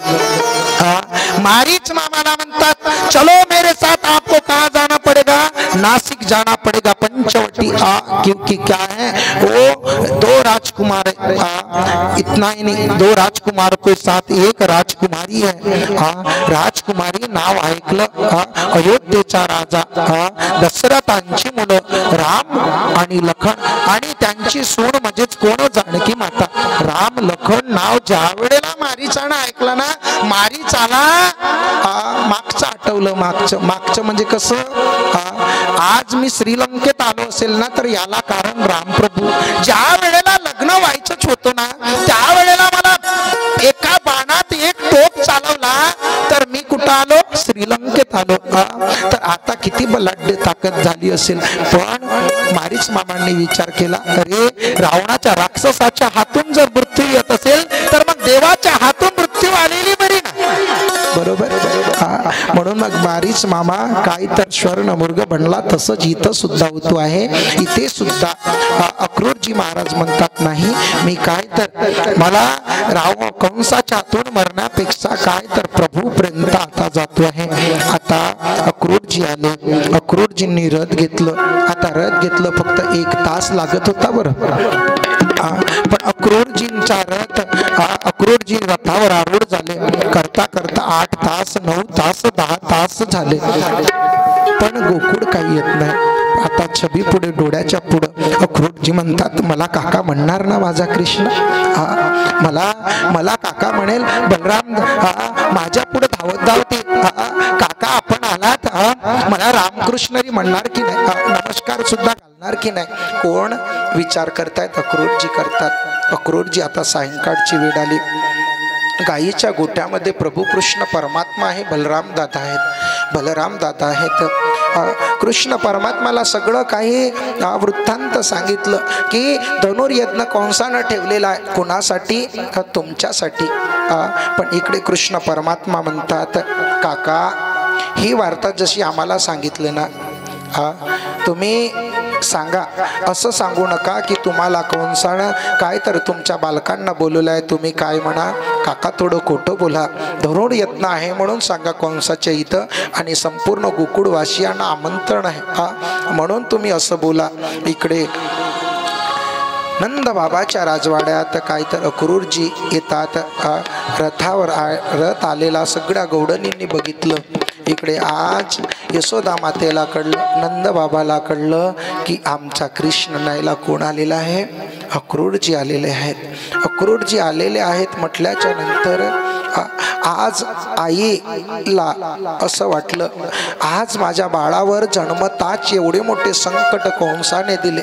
मारीच मामाला म्हणतात, चलो मेरे साथ, आपको कहाँ जाना पड़ेगा, नासिक जाना पड़ेगा, पंचवटी। क्योंकि क्या है, वो 2 राज राजकुमार है, इतना ही नहीं, 2 राजकुमार के साथ एक राजकुमारी है। राजकुमारी नाव ऐकलं अयोध्येचा राजा दशरथांची मुलं राम आणि लखन आणि त्यांची सून म्हणजेच कोण जानकी माता। राम लखन नाव ज्या वेळेला मारीचानं ऐकलं ना, मारीचाला मागचं आठवलं, मागचं म्हणजे कसं, आज मी श्रीलंकेत आलो असेल ना तर याला कारण रामप्रभू। ज्या वेळेला लग्न व्हायचंच होतं ना त्या वेळेला मला एका बाणात एक टोक चालवला तर मी कुठं आलो, श्रीलंकेत आलो। तर आता किती बलाढ्य ताकद झाली असेल। पण मारीच मामांनी विचार केला, अरे रावणाच्या राक्षसाच्या हातून जर मृत्यू येत असेल तर मग देवाच्या हातून मृत्यू आलेली बरी ना, बरोबर। म्हणून मग मारीच मामा काय तर स्वर्ण मुर्ग बनला। तसंच इथं सुद्धा होतो आहे, इथे सुद्धा अक्रूरजी महाराज म्हणतात, नाही मी काय तर मला राव कंसाच्या हातून मरण्यापेक्षा काय तर प्रभू पर्यंत आता जातो आहे। आता अक्रूरजी आले, अक्रूरजींनी रथ घेतलं। आता रथ घेतलं फक्त 1 तास लागत होता बरं, पण अक्रूरजींचा रथ, अक्रूरजी रथावर आरूढ झाले, करता करता 8 तास 9 तास 10 तास झाले, पण गोकुळ काही येत नाही। आता छबी पुढे, डोळ्याच्या पुढे अक्रूरजी म्हणतात, मला काका म्हणणार ना माझा कृष्ण, मला काका म्हणेल, बलराम माझ्या पुढे धावत धावते, काका आपण आलात, मला रामकृष्णरी म्हणणार की नाही, नमस्कार सुद्धा घालणार की नाही। कोण विचार करतायत, अक्रूरजी करतात। अक्रूरजी आता सायंकाळची वेळ आली, गायीच्या गोट्यामध्ये प्रभू कृष्ण परमात्मा आहे, बलराम दादा आहेत, बलराम दादा आहेत। कृष्ण परमात्माला सगळं काही वृत्तांत सांगितलं की धनुर्यज्ञ कंसानं ठेवलेला आहे, कोणासाठी, तुमच्यासाठी। पण इकडे कृष्ण परमात्मा म्हणतात, काका ही वार्ता जशी आम्हाला सांगितलं ना, तुम्ही सांगा, असं सांगू नका की तुम्हाला कंसानं काय तर तुमच्या बालकांना बोलवलंय, तुम्ही काय म्हणा, काका थोडं खोटं बोला, धनुर्यज्ञ आहे म्हणून सांगा कंसाच्या इथं, आणि संपूर्ण गोकुळवासियांना आमंत्रण आहे म्हणून तुम्ही असं बोला। इकडे नंद बाबाच्या राजवाड्यात काय तर अक्रूरजी येतात, रथावर रथ आलेला सगळ्या गौडणींनी बघितलं। इकडे आज यशोदा मातेला कळलं, नंद बाबाला कळलं की आमचा कृष्ण न्यायला कोण आलेला आहे, अक्रूरजी आलेले आहेत। अक्रूरजी आलेले आहेत म्हटल्याच्या नंतर आज आईला असं वाटलं, आज माझ्या बाळावर जन्मताच एवढे मोठे संकट कंसाने दिले,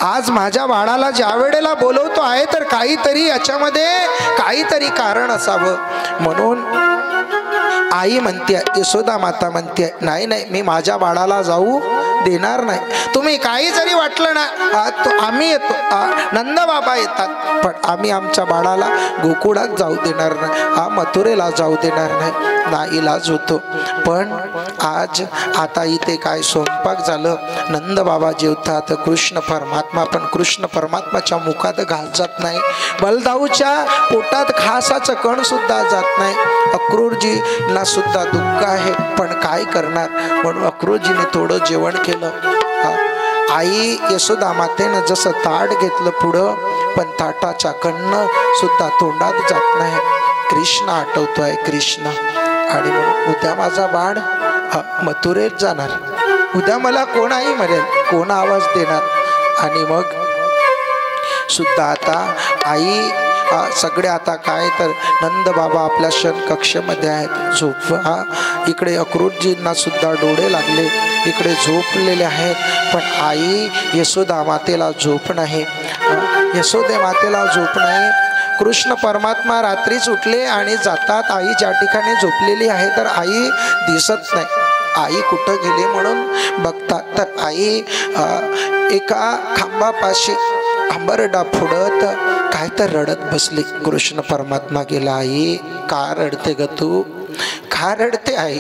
आज माझ्या बाळाला ज्या वेळेला बोलवतो आहे तर काहीतरी याच्यामध्ये काहीतरी कारण असावं। म्हणून आई म्हणते, यशोदा माता म्हणते, नाही नाही मी माझ्या बाळाला जाऊ देणार नाही, तुम्ही काही जरी वाटलं ना आम्ही येतो, नंद बाबा येतात, पण आम्ही आमच्या बाळाला गोकुळात जाऊ देणार नाही, मथुरेला जाऊ देणार नाही, ना इलाज होतो। पण आज आता इथे काय स्वयंपाक झालं, नंद बाबा जेवतात, कृष्ण परमात्मा, पण कृष्ण परमात्माच्या मुखात घास जात नाही, बलदाऊच्या पोटात खासाचं कण सुद्धा जात नाही। अक्रूरजींना सुद्धा दुःख आहे, पण काय करणार, म्हणून अक्रूरजीने थोडं जेवण केलं। आई यशोदा मातेनं जसं ताट घेतलं पुढं, पण ताटाच्या कन्न सुद्धा तोंडात जात नाही। कृष्ण आठवतोय, कृष्ण, आणि म्हणून उद्या माझा बाळ मथुरेत जाणार, उद्या मला कोण आई म्हणेल, कोण आवाज देणार। आणि मग सुद्धा आता आई सगळे आता काय तर नंद बाबा आपल्या शन कक्षेमध्ये आहेत, झोप, इकडे अक्रूरजींना सुद्धा डोळे लागले, इकडे झोपलेले आहेत, पण आई यशोदा मातेला झोप नाही, यशोदे मातेला झोप नाही। कृष्ण परमात्मा रात्रीच उठले आणि जातात, आई ज्या ठिकाणी झोपलेली आहे तर आई दिसत नाही, आई कुठं गेली म्हणून बघतात, तर आई एका खांबापाशी आंबरडा फोडत काय तर रडत बसली। कृष्ण परमात्मा गेला, आई का रडते ग तू, का रडते आई,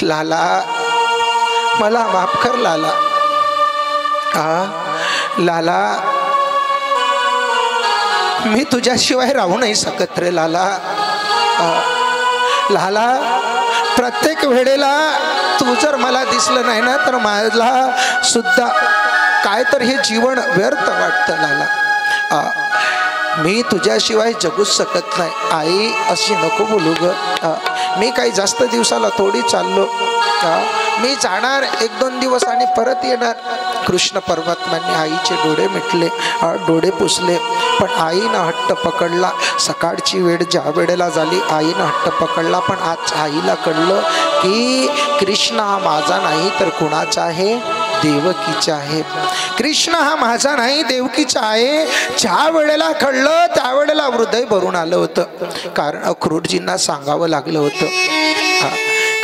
लाला मला माफ कर लाला, लाला मी तुझ्याशिवाय राहू नाही शकत रे लाला, लाला प्रत्येक वेळेला तू जर मला दिसलं नाही ना तर मला सुद्धा काय तर हे जीवन व्यर्थ वाटतं लाला. मी तुझ्याशिवाय जगूच शकत नाही. आई अशी नको बोलू ग. मी काही जास्त दिवसाला थोडी चाललो. मी जाणार 1-2 दिवस आणि परत येणार. कृष्ण परमात्म्यांनी आईचे डोळे मिटले, डोळे पुसले, पण आईनं हट्ट पकडला. सकाळची वेळ ज्या वेळेला झाली आईनं हट्ट पकडला, पण आज आईला कळलं की कृष्ण हा माझा नाही तर कुणाचा आहे? देवकीचा आहे. कृष्ण हा माझा नाही देवकीचा आहे. ज्या वेळेला कळलं त्यावेळेला हृदय भरून आलं होतं. कारण अक्रूरजींना सांगावं लागलं होतं.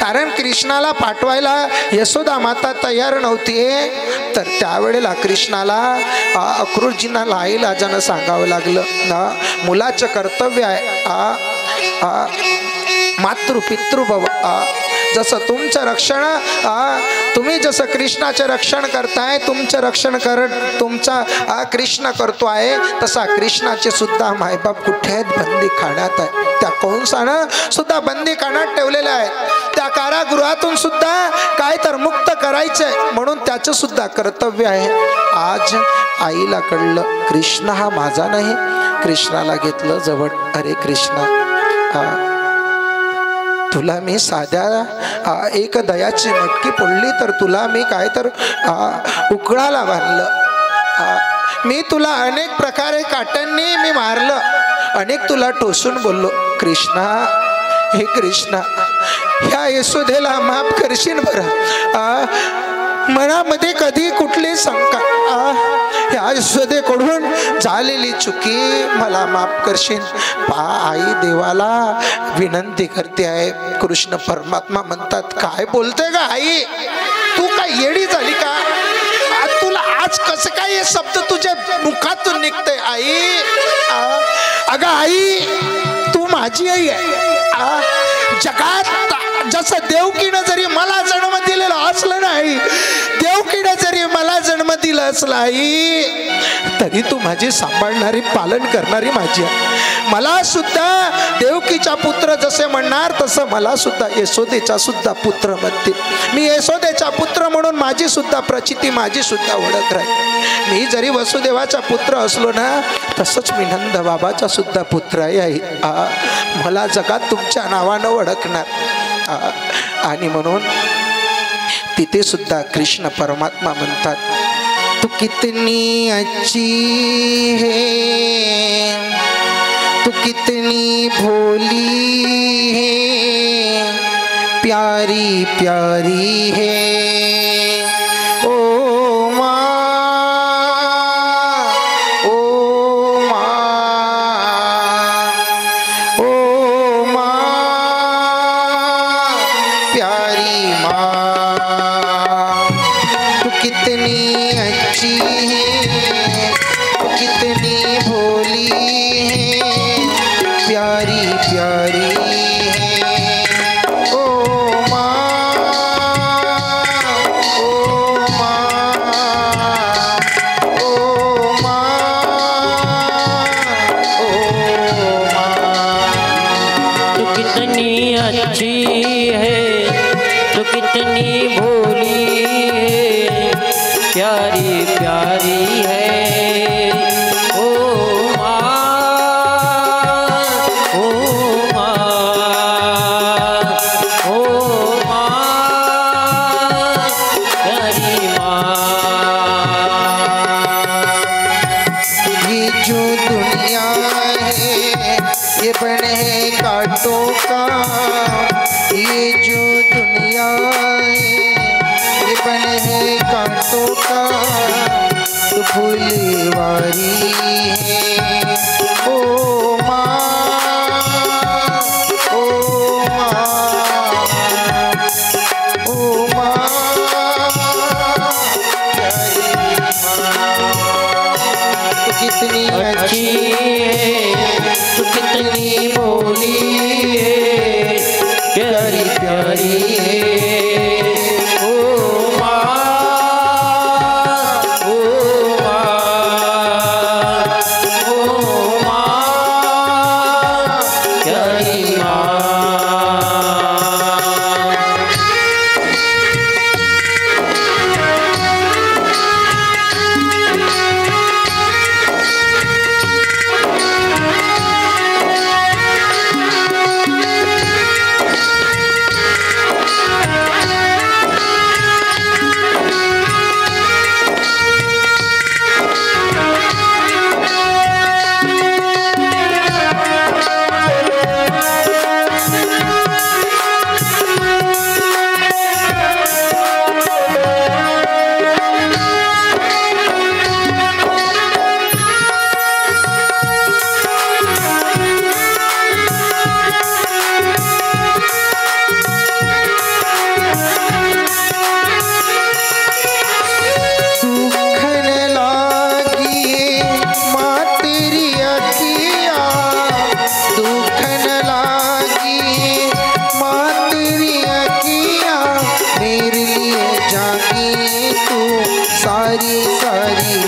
कारण कृष्णाला पाठवायला यशोदा माता तयार नव्हती. तर त्यावेळेला कृष्णाला अक्रूरजींना लाईलाजानं सांगावं लागलं ना, मुलाचं कर्तव्य आहे मातृपितृभव. जसं तुमचं रक्षण तुम्ही जसं कृष्णाचं रक्षण करताय, तुमचं रक्षण तुमचा कृष्ण करतो आहे, तसा कृष्णाचे सुद्धा मायबाप कुठे आहेत? बंदी खाण्यात आहे. त्या कंसानं सुद्धा बंदी खाण्यात ठेवलेलं आहे. त्या कारागृहातून सुद्धा काय तर मुक्त करायचंय, म्हणून त्याचं सुद्धा कर्तव्य आहे. आज आईला कळलं कृष्ण हा माझा नाही. कृष्णाला घेतलं जवळ. अरे कृष्णा, तुला मी साध्या एक दयाची मटकी पडली तर तुला मी काय तर उकळाला बांधलं. मी तुला अनेक प्रकारे काट्यांनी मी मारलं, अनेक तुला टोचून बोललो. कृष्णा, हे कृष्णा, ह्या यशोदेला माफ करशील बरं? मनामध्ये कधी कुठली शंका, ह्या यशोदेकडून झालेली चुकी मला माफ करशील? आई देवाला विनंती करते आहे. कृष्ण परमात्मा म्हणतात, काय बोलते का आई? तू काय येडी झाली का? तुला आज कसं काय हे शब्द तुझ्या मुखातून निघते आई? अगं आई, तू माझी आई आहे. जगात जसं देवकीनं जरी मला जन्म दिलेला असलं नाही, देवकीनं जरी मला जन्म दिला असला आई, तरी तू माझी सांभाळणारी, पालन करणारी माझी आहे. मला सुद्धा देवकीचा पुत्र जसे म्हणणार तसं मला सुद्धा यशोदेचा सुद्धा पुत्र म्हणते. मी यशोदेचा पुत्र म्हणून माझी सुद्धा प्रचिती, माझी सुद्धा ओळख राहील. मी जरी वसुदेवाचा पुत्र असलो ना, तसंच मी नंद बाबाचा सुद्धा पुत्र आहे. मला जगात तुमच्या नावानं ओळखणार. आणि म्हणून तिथे सुद्धा कृष्ण परमात्मा म्हणतात, तू कितनी अच्छी है, तू कितनी भोली है, प्यारी प्यारी है ओ माँ, ओ माँ, ओ माँ, प्यारी माँ, तू कितनी अच्छी है, तू कितनी भोली है, प्यारी प्यारी है ओ माँ, ओ माँ, ओ माँ, ओ माँ। तू कितनी अच्छी है, तू कितनी भोली है, प्यारी प्यारी है ओ माँ, ओ माँ, ओ माँ, प्यारी माँ। ये जो दुनिया है ये बने है कांटों का, ये जो दुनिया है ये बने है कांटों का, तो फूलवारी है ओ माँ, ओ माँ, ओ माँ, प्यारी माँ, तू कितनी अच्छी है, तू कितनी भोली है, प्यारी प्यारी है ओ माँ, ओ माँ, ओ माँ, प्यारी माँ।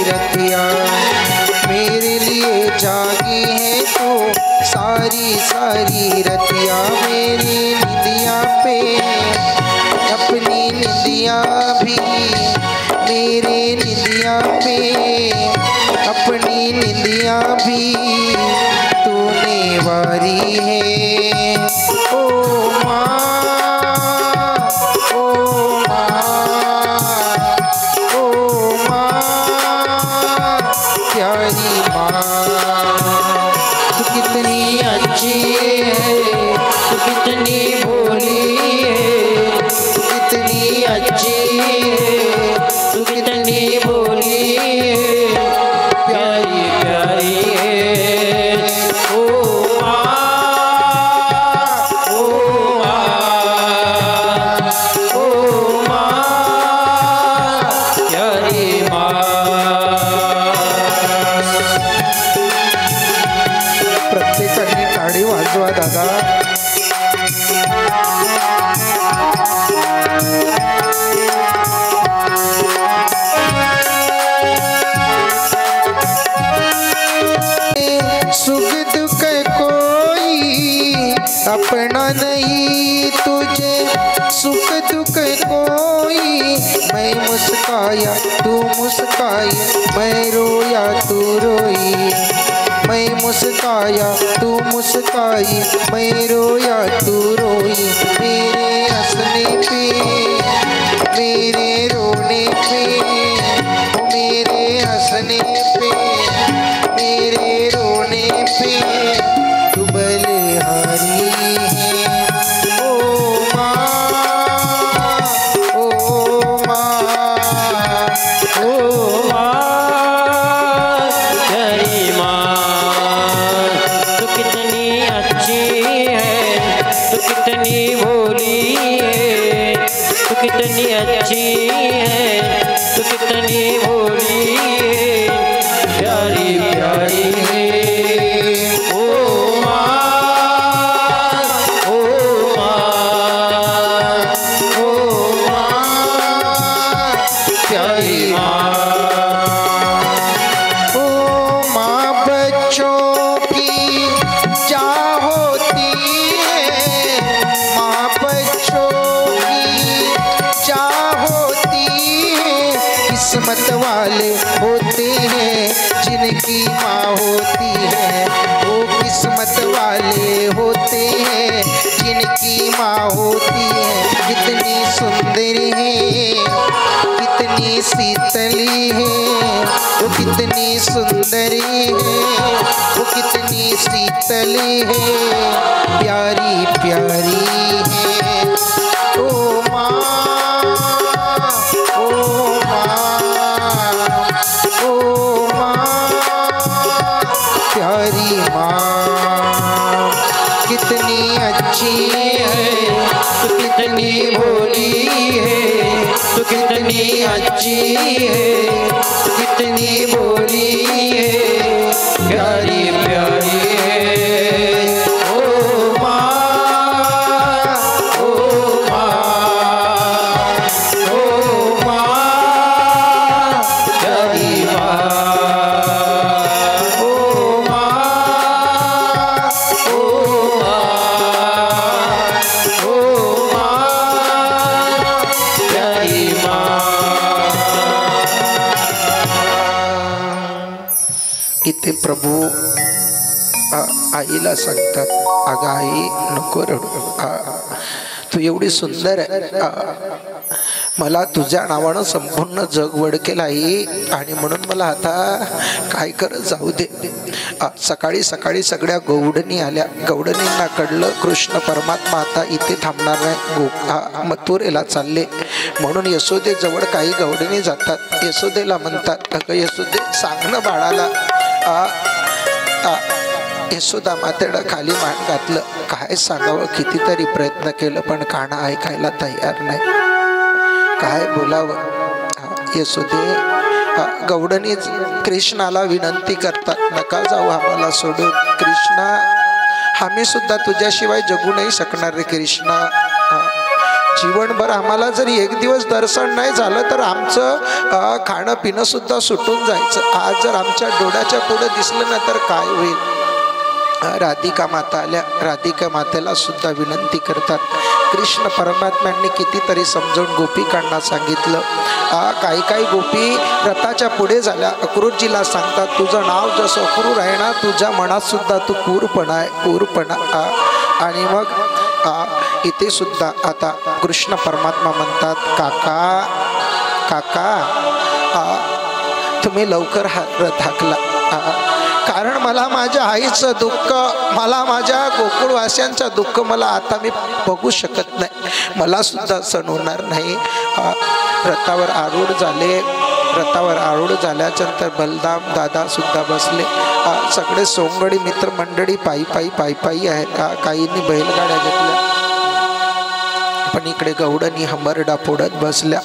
रतिया, मेरे लिए जागी है तो सारी सारी रतिया। मेरी निंदिया पे अपनी निंदिया भी, मेरे निंदिया पे अपनी निंदिया भी तूने वारी है। ओ माँ, ओ माँ, ओ माँ, प्यारी माँ, तू कितनी अच्छी है, तू कितनी भोली है, तू कितनी अच्छी है, तू कितनी भोली है, प्यारी प्यारी है। ओ माँ, ओ माँ, ओ माँ, प्यारी माँ। प्रत्येकाने टाळी वाजवा दादा। सुख दुख कोई अपना नहीं तुझे, सुख दुख कोई, मैं मुस्काया तू मुस्काई, मैं रोया तू रोई, मैं मुस्काया तू मुस्काई, मैं रोया तू रोई। मेरे हंसने पे, मेरे रोने पे, मेरे हंसने पे, मेरे रोने पे तू बलिहारी है। ओ माँ, ओ माँ, ओ माँ, प्यारी माँ, तू कितनी अच्छी है, तू कितनी भोली है, तू कितनी अच्छी है, तू कितनी भोली है, प्यारी प्यारी है। ओ माँ, ओ माँ, ओ माँ, प्यारी माँ। ओ माँ बच्चों की चाह होती है, माँ बच्चों की चाह होती है, किस्मत वाले होते हैं जिनकी माँ होती है, वो किस्मत वाले होते हैं जिनकी माँ होती है। कितनी सुंदर है, कितनी शीतली है, वो कितनी सुंदर है, वो कितनी शीतली है, प्यारी प्यारी है। ओ माँ, ओ माँ, ओ माँ, प्यारी माँ, कितनी अच्छी है, तू कितनी भोली है, तू कितनी अच्छी है, तू कितनी भोली है, प्यारी प्यारी है। ओ माँ, ओ माँ, ओ माँ, प्यारी माँ, ओ माँ, ओ माँ, ओ माँ, प्यारी माँ। इथे प्रभू आईला सांगतात, अगं आई नको रडू, तू एवढी सुंदर आहे, मला तुझ्या नावानं संपूर्ण जग वडकेल आई, आणि म्हणून मला आता काय कर जाऊ दे। सकाळी सकाळी सगळ्या गौडणी आल्या, गौडणींना कळलं कृष्ण परमात्मा आता इथे थांबणार नाही, मथुरेला चालले, म्हणून यशोदे जवळ काही गौडणी जातात, यशोदेला म्हणतात, अगं यशोदे सांग ना बाळाला। यशोदा मातेला खाली मान घातलं, काय सांगावं, कितीतरी प्रयत्न केलं पण काना ऐकायला तयार नाही, काय बोलावं। यशोदे गौडणी कृष्णाला विनंती करतात, नका जाऊ आम्हाला सोडून, कृष्णा आम्ही सुद्धा तुझ्याशिवाय जगू नाही शकणार रे कृष्णा, जीवनभर आम्हाला जरी एक दिवस दर्शन नाही झालं तर आमचं खाणं पिणं सुद्धा सुटून जायचं. आज जर आमच्या डोळ्याच्या पुढे दिसलं ना तर काय होईल. राधिका माता आल्या. राधिका मातेला सुद्धा विनंती करतात. कृष्ण परमात्म्यांनी कितीतरी समजावून गोपिकांना सांगितलं. काही काही गोपी रथाच्या पुढे झाल्या. अक्रूरजीला सांगतात, तुझं नाव जसं अक्रूर आहे ना, तुझ्या मनात सुद्धा तू क्रूरपणा आहे, क्रूरपणा. आणि मग इथे सुद्धा आता कृष्ण परमात्मा म्हणतात, काका काका तुम्ही लवकर रथ हाकला. कारण मला माझ्या आईचं दुःख, मला माझ्या गोकुळवासियांचं दुःख मला आता मी बघू शकत नाही, मला सुद्धा सण होणार नाही. रथावर आरूढ झाले. रथावर आरूढ झाल्यानंतर बलदाम दादा सुद्धा बसले. सगळे सोंगडी मित्रमंडळी पायी पायी आहेत. काहींनी बैलगाड्या घेतल्या, पण इकडे गौडनी हंबरडा फोडत बसल्या.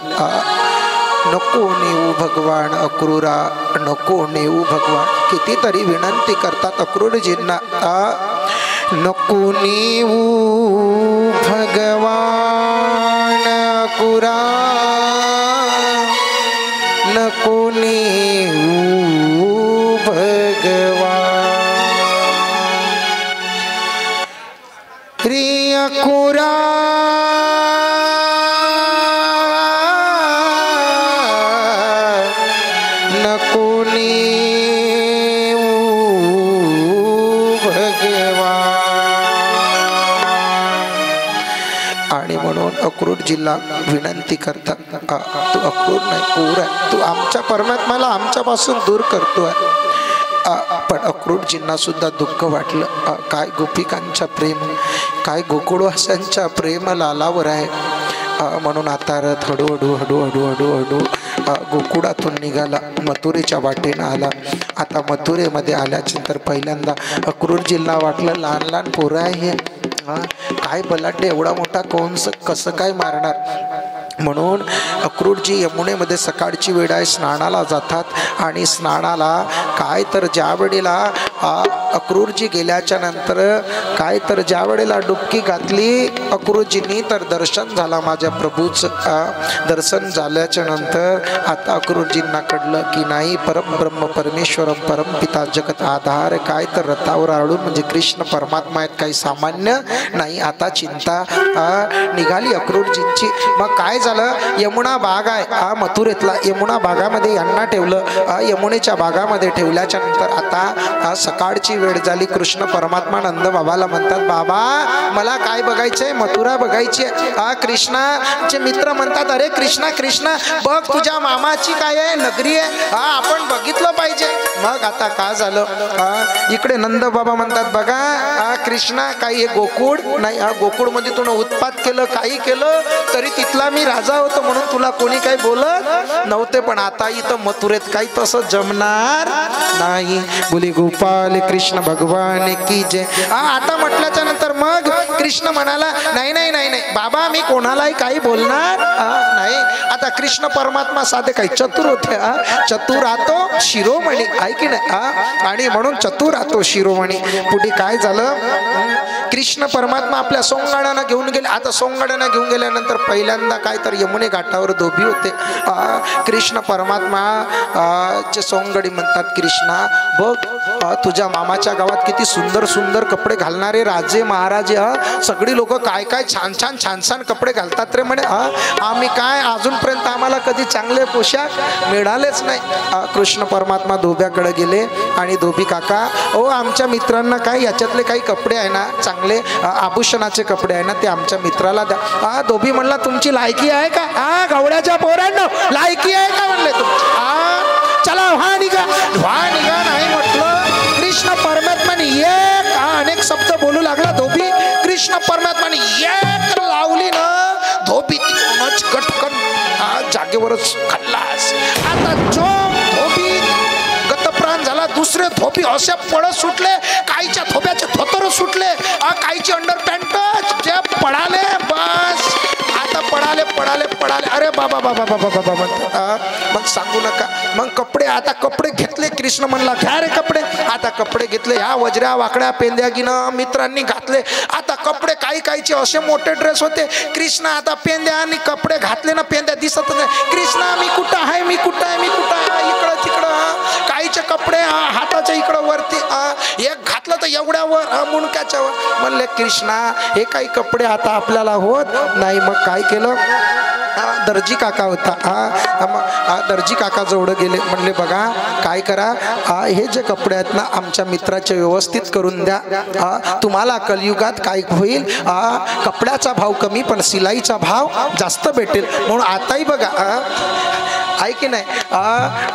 नको नेऊ भगवान अक्रूरा, नको नेऊ भगवान. कितीतरी विनंती करतात अक्रूरजींना, नको नेऊ भगवान अक्रूरा, नको नेऊ भगवान. रे अक्रूरा अक्रूरजीला विनंती करतात, तू अक्रूर नाही, क्रूर आहे. तू आमच्या परमात्म्याला आमच्यापासून दूर करतोय. पण अक्रूरजींना सुद्धा दुःख वाटलं. काय गोपिकांच्या प्रेम, काय गोकुळवासांच्या प्रेम लालावर आहे. म्हणून आता रथ हळूहळू गोकुळातून निघाला, मथुरेच्या वाटेनं आला. आता मथुरेमध्ये आल्यानंतर पहिल्यांदा अक्रूरजींना वाटलं लहान लहान पोरं आहे हे, काय बलाढ्य एवढा मोठा कोण कसं काय मारणार. म्हणून अक्रूरजी यमुनेमध्ये सकाळची वेळ आहे, स्नानाला जातात. आणि स्नानाला काय तर ज्या वेळेला अक्रूरजी गेल्याच्या नंतर काय तर ज्या वेळेला डुबकी घातली अक्रूरजींनी, तर दर्शन झाला माझ्या प्रभूचं. दर्शन झाल्याच्या नंतर आता अक्रूरजींना कळलं की नाही, परमब्रह्म परमेश्वरम परमपिता जगत आधार, काय तर रथावर आढळून म्हणजे कृष्ण परमात्मा आहेत, काही सामान्य नाही. आता चिंता निघाली अक्रूरजींची. मग काय झालं, यमुना बाग आहे मथुरेतला, यमुना बागामध्ये यांना ठेवलं. यमुनेच्या बागामध्ये ठेवल्याच्या नंतर आता सकाळची वेळ झाली. कृष्ण परमात्मा नंद बाबाला म्हणतात, बाबा मला काय बघायचंय, मथुरा बघायची आहे. कृष्णाचे मित्र म्हणतात, अरे कृष्णा कृष्णा बघ तुझ्या मामाची काय आहे नगरी आहे, आपण बघितलं पाहिजे. मग आता काय झालं, इकडे नंद बाबा म्हणतात, बघा कृष्णा काही गोकुळ नाही, गोकुळ मध्ये तुला उत्पात केलं, काही केलं तरी तिथला मी राजा होतो म्हणून तुला कोणी काही बोलत नव्हते. पण आता इथं मथुरेत काही तसं जमणार नाही. बोली गोपाल कृष्ण भगवान की जय. आता म्हटल्याच्या नंतर मग कृष्ण म्हणाला, नाही नाही नाही नाही बाबा, मी कोणालाही काही बोलणार नाही. आता कृष्ण परमात्मा साधे काही चतुर होते. चतुर राहतो शिरोमणी आहे की नाही, आणि म्हणून चतुर राहतो शिरोमणी. पुढे काय झालं, कृष्ण परमात्मा आपल्या सोंगाड्यांना घेऊन गेले. आता सोंगाड्यांना घेऊन गेल्यानंतर पहिल्यांदा काय तर यमुने घाटावर धोबी होते. कृष्ण परमात्मा चे सोंगडी म्हणतात, कृष्णा बघ तुझ्या मामाच्या गावात किती सुंदर सुंदर कपडे घालणारे राजे महाराजे, सगळी लोक काय काय छान छान छान छान कपडे घालतात रे म्हणे. आम्ही काय अजूनपर्यंत आम्हाला कधी चांगले पोशाख मिळालेच नाही. कृष्ण परमात्मा धोब्याकडे गेले आणि धोबी काका, ओ आमच्या मित्रांना काय याच्यातले काही कपडे आहे ना चांगले आभूषणाचे कपडे आहे ना, ते आमच्या मित्राला द्या. धोबी म्हणला, तुमची लायकी आहे का, गवड्याच्या पोरांनो लायकी आहे का म्हणले तुम्ही, चला व्हा निघा. नाही म्हटलं. कृष्ण परमात्माने एक अनेक शब्द बोलू लागला धोबी. कृष्ण परमात्माने एक लावली ना, धोबी तिकडूनच कटकन जागेवरच खल्लास. आता जो धोबी गतप्राण झाला, दुसरे धोबी असे पळत सुटले, काहीच्या धोब्याचे धोतर सुटले, काहीचे अंडर पॅन्ट जे पळाले. बस आता पडाले पडाले पडाले, अरे बाबा बाबा बाबा बाबा म्हणतात. मग सांगू नका. मग कपडे, आता कपडे घेतले. कृष्ण म्हणला घ्या रे कपडे. आता कपडे घेतले. ह्या वज्र्या वाकड्या पेंद्यागिनं मित्रांनी घातले. आता कपडे काही काहीचे असे मोठे ड्रेस होते. कृष्ण आता पेंद्या आणि कपडे घातले ना, पेंद्या दिसत नाही. कृष्णा मी कुठं आहे, मी कुठं आहे, मी कुठं आहे, इकडं तिकडं. काहीचे कपडे हाताच्या इकडं वरती, एक घातलं तर एवढ्यावर मुंडक्याच्या वर. म्हणले कृष्णा हे काही कपडे आता आपल्याला होत नाही. मग काय केलं, दर्जी काका होता. दर्जी काका जवळ गेले. म्हणले बघा काय करा, हे जे कपडे आहेत ना आमच्या मित्राचे व्यवस्थित करून द्या. तुम्हाला कलियुगात काय होईल, कपड्याचा भाव कमी पण सिलाईचा भाव जास्त भेटेल. म्हणून आताही बघा आहे की नाही,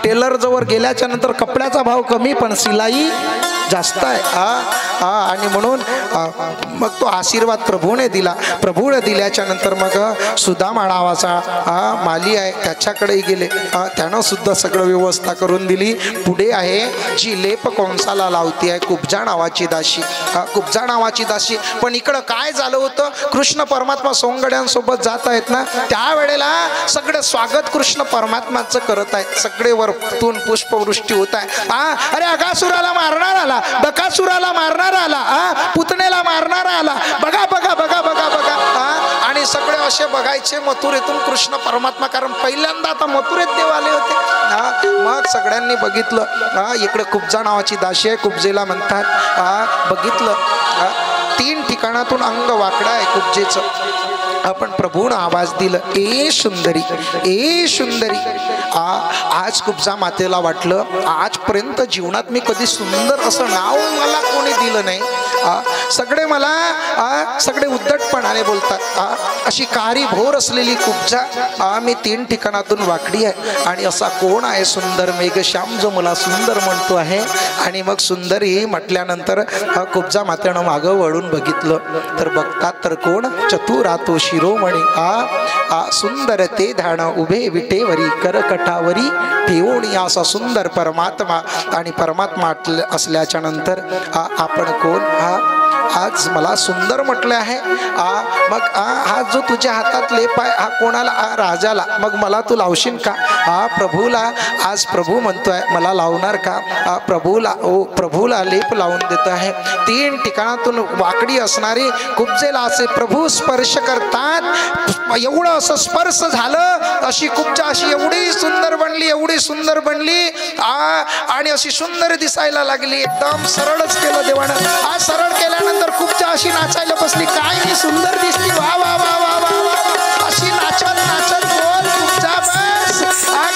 टेलर जवळ गेल्याच्या नंतर कपड्याचा भाव कमी पण सिलाई जास्त आहे. आणि म्हणून मग तो आशीर्वाद प्रभूने दिला. प्रभूने दिल्याच्या नंतर मग सुदामा नावाचा माली आहे त्याच्याकडे गेले. त्यानं सुद्धा सगळं व्यवस्था करून दिली. पुढे आहे जी लेप कंसाला लावती आहे कुब्जा नावाची दासी. कुब्जा नावाची दासी. पण इकडं काय झालं होतं, कृष्ण परमात्मा सोंगड्यांसोबत जात आहेत ना, त्यावेळेला सगळे स्वागत कृष्ण परमात्माचं करत आहेत. सगळे वरतून पुष्पवृष्टी होत आहे. अरे अगासुराला मारणार आला, बकासुराला मारणार आला, पुतणेला मारणारा आला, बघा बघा बघा बघा बघा. आणि सगळे असे बघायचे मथुरेतून कृष्ण परमात्मा, कारण पहिल्यांदा आता मथुरेत देव आले होते. मग सगळ्यांनी बघितलं. इकडे कुब्जा नावाची दासी आहे, कुब्जेला म्हणतात. बघितलं 3 ठिकाणातून अंग वाकडा आहे कुब्जेचं. आपण प्रभूनं आवाज दिलं, ए सुंदरी, ए सुंदरी. आज कुब्जा मातेला वाटलं आजपर्यंत जीवनात मी कधी सुंदर असं नाव मला कोणी दिलं नाही. सगळे मला सगळे उद्धटपणाने बोलतात. अशी कारी भोर असलेली कुब्जा मी 3 ठिकाणातून वाकडी आहे. आणि असा कोण आहे सुंदर मेघश्याम जो मला सुंदर म्हणतो आहे. आणि मग सुंदरी म्हटल्यानंतर कुब्जा मातेनं मागं वळून बघितलं तर बघतात तर कोण, चतुरातो शिरोमणी. सुंदर ते ध्यान उभे विटेवरी करकटावरी ठेवणी असा सुंदर परमात्मा. आणि परमात्मा असल्याच्या नंतर आपण कोण, आज मला सुंदर म्हटलं आहे. मग हा जो तुझ्या हातात लेप आहे हा कोणाला, राजाला. मग मला तू लावशील का? प्रभूला. आज प्रभू म्हणतोय मला लावणार का? प्रभूला, ओ प्रभूला लेप लावून देत आहे. 3 ठिकाणातून वाकडी असणारी कुब्जेला असे प्रभू स्पर्श करतात. एवढं असं स्पर्श झालं, अशी कुब्जा अशी एवढी सुंदर बनली, एवढी सुंदर बनली. आणि अशी सुंदर दिसायला लागली. एकदम सरळच केलं देवानं. सरळ केल्यानंतर कुब्जा अशी नाचायला बसली. काय मी सुंदर दिसली, वा वा वा वा वा वा. अशी नाचत नाचत बोल कुब्जा बस.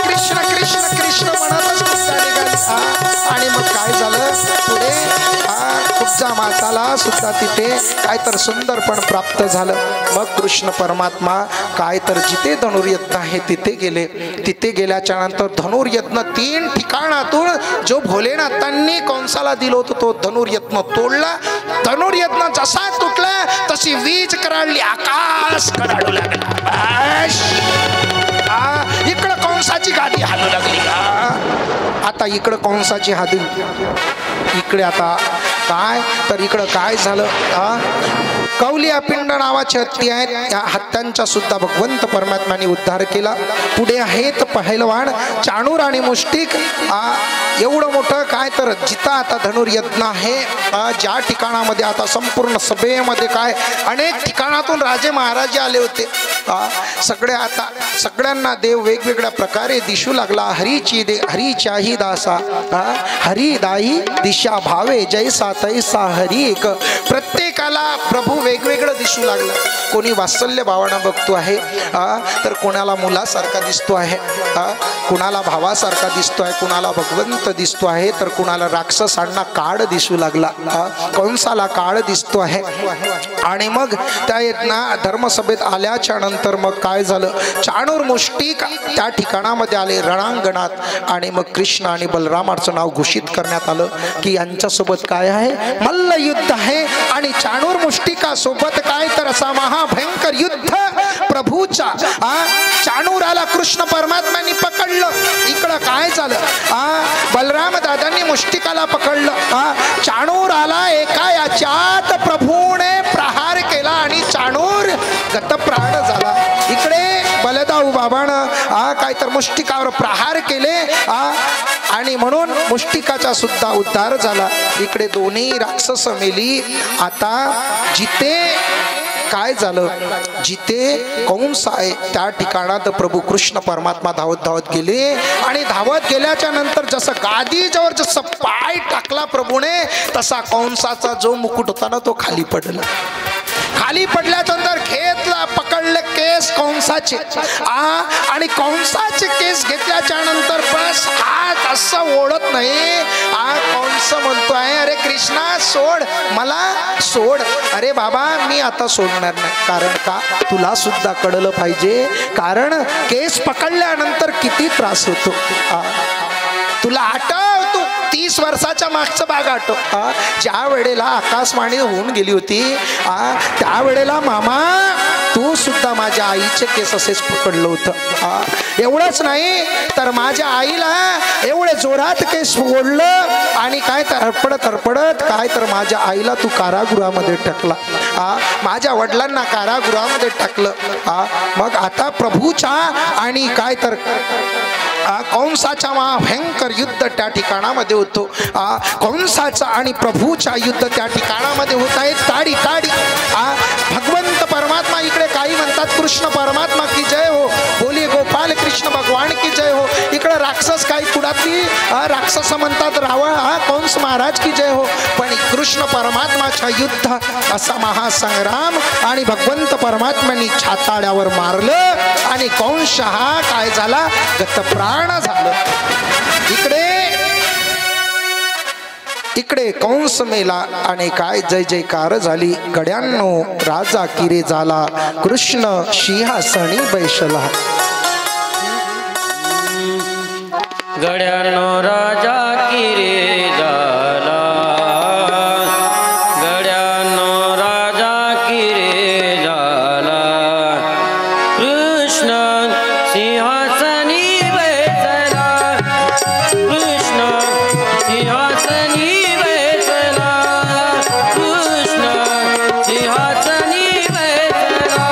कृष्ण कृष्ण कृष्ण म्हणतच कुब्जा निघाली. आणि मग काय झालं पुढे, कुब्जा माताला सुद्धा तिथे काय तर सुंदरपण प्राप्त झालं. मग कृष्ण परमात्मा काय तर जिथे धनुर्यज्ञ आहे तिथे गेले. तिथे गेल्याच्या नंतर धनुर्यज्ञ 3 ठिकाणातून जो भोलेनाथांनी कंसाला दिलं होतं तो धनुर्यज्ञ तोडला. धनुर्यज्ञ जसा तुटला तशी वीज कराडली, आकाश कडाडू लागला. इकडं कंसाची गादी हालू लागली. आता इकडं कंसाची हादी, इकडे आता काय तर इकडं काय झालं, कौलिया पिंड नावाची हत्ती आहेत. या हत्यांचा सुद्धा भगवंत परमात्म्याने उद्धार केला. पुढे आहेत पहिलवान चाणूर आणि मुष्टिक. एवढं मोठं काय तर जिथं आता धनुर्यज्ञ आहे, ज्या ठिकाणामध्ये आता संपूर्ण सभेमध्ये काय अनेक ठिकाणातून राजे महाराजे आले होते. सगळे आता सगळ्यांना देव वेगवेगळ्या प्रकारे दिसू लागला. हरीच्याही दासा हरिदाही दिशा भावे जैसा तैसा हरी एक. प्रत्येकाला प्रभू वेगवेगळं दिसू लागलं. कोणी वात्सल्य भावानं बघतो आहे, तर कोणाला मुलासारखा दिसतो आहे, कुणाला भावासारखा दिसतो आहे, कुणाला भगवंत दिसतो आहे, तर कुणाला राक्षसांना काळ दिसू लागला, कंसाला काळ दिसतो आहे. आणि मग त्या धर्मसभेत आल्याच्या नंतर मग काय झालं, चाणूर मुष्टिक त्या ठिकाणामध्ये आले रणांगणात. आणि मग कृष्ण आणि बलरामाचं नाव घोषित करण्यात आलं की यांच्यासोबत काय आहे, मल्ल युद्ध आहे. आणि चाणूर मुष्टिका सोबत काय तर असा महाभयंकर युद्ध प्रभूचा. चाणूराला कृष्ण परमात्म्यांनी पकडलं. इकडं काय झालं, बलराम दादांनी मुष्टिकाला पकडलं. चाणूराला एका याच्यात प्रभूने प्रहार केला आणि चाणूर गतप्राण झाला. इकडे मुष्टिकावर प्रहार केले आणि म्हणून मुष्टिकाचा सुद्धा उद्धार झाला. इकडे दोन्ही राक्षस मेली. आता जिथे काय झालं, जिथे कंस आहे त्या ठिकाणात प्रभू कृष्ण परमात्मा धावत धावत गेले आणि धावत गेल्याच्या नंतर जसं गादीच्यावर जसं पाय टाकला प्रभूने तसा कंसाचा जो मुकुट होता ना तो खाली पडला. खाली पडल्याच्या नंतर घेतला पकडले केस कंसाचे आणि कंसाचे केस घेतल्याच्या नंतर बस हात असं ओढत नाही. कंस म्हणतोय अरे कृष्णा सोड मला सोड. अरे बाबा मी आता सोडणार नाही. कारण का तुला सुद्धा कळलं पाहिजे, कारण केस पकडल्यानंतर किती त्रास होतो. तुला आठव तू 30 वर्षाच्या मागचं भाग आठव. ज्या वेळेला आकाशवाणी होऊन गेली होती त्या वेळेला मामा तू सुद्धा माझ्या आईचे केस असेच पकडलं होतं. एवढंच नाही तर माझ्या आईला एवढे जोरात केस ओढलं आणि काय तर हडपडत काय तर माझ्या आईला तू कारागृहामध्ये टाकला. माझ्या वडिलांना कारागृहामध्ये टाकलं. मग आता प्रभूच्या आणि काय तर कंसाचा भयंकर युद्ध त्या ठिकाणामध्ये होतो. कंसाचा आणि प्रभूचा युद्ध त्या ठिकाणामध्ये होत आहे. काडी काडी भगवंत परमात्मा इकडे काही म्हणतात कृष्ण परमात्मा की जय हो, बोलिये गोपाल कृष्ण भगवान की जय हो. इकडे राक्षस काही कुडातली राक्षस म्हणतात रावण कंस महाराज की जय हो. पण कृष्ण परमात्माच्या युद्ध असा महासंग्राम आणि भगवंत परमात्म्यांनी छाताड्यावर मारलं आणि कंस हा काय झाला गतप्राण झालं. इकडे कंस मेला आणि काय जय जयकार झाली. गड्यांनो राजा किरे झाला, कृष्ण सिंहासनी बैसला. गड्यांनो राजा किरे झाला, गड्यांनो राजा किरे झाला, कृष्ण सिंहासनी बैसला, कृष्ण सिंहासनी बैसला, कृष्ण सिंहासनी बैसला.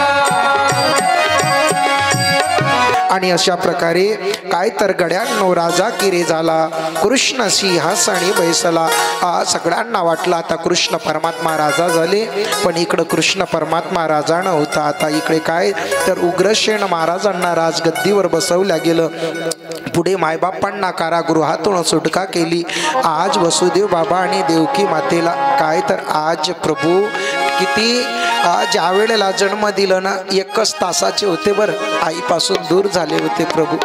आणि अशा प्रकारे काय तर गड्यांनो राजा किरे झाला, कृष्ण सिंहासनी बैसला. सगळ्यांना वाटलं आता कृष्ण परमात्मा राजा झाले, पण इकडं कृष्ण परमात्मा राजा नव्हता. आता इकडे काय तर उग्रसेन महाराजांना राजगद्दीवर बसवल्या गेलं. पुढे मायबापांना कारागृहातून सुटका केली. आज वसुदेव बाबा आणि देवकी मातेला काय तर आज प्रभू किती ज्या वेळेला जन्म दिलं ना 1 तासाचे होते बरं, आईपासून दूर झाले होते प्रभू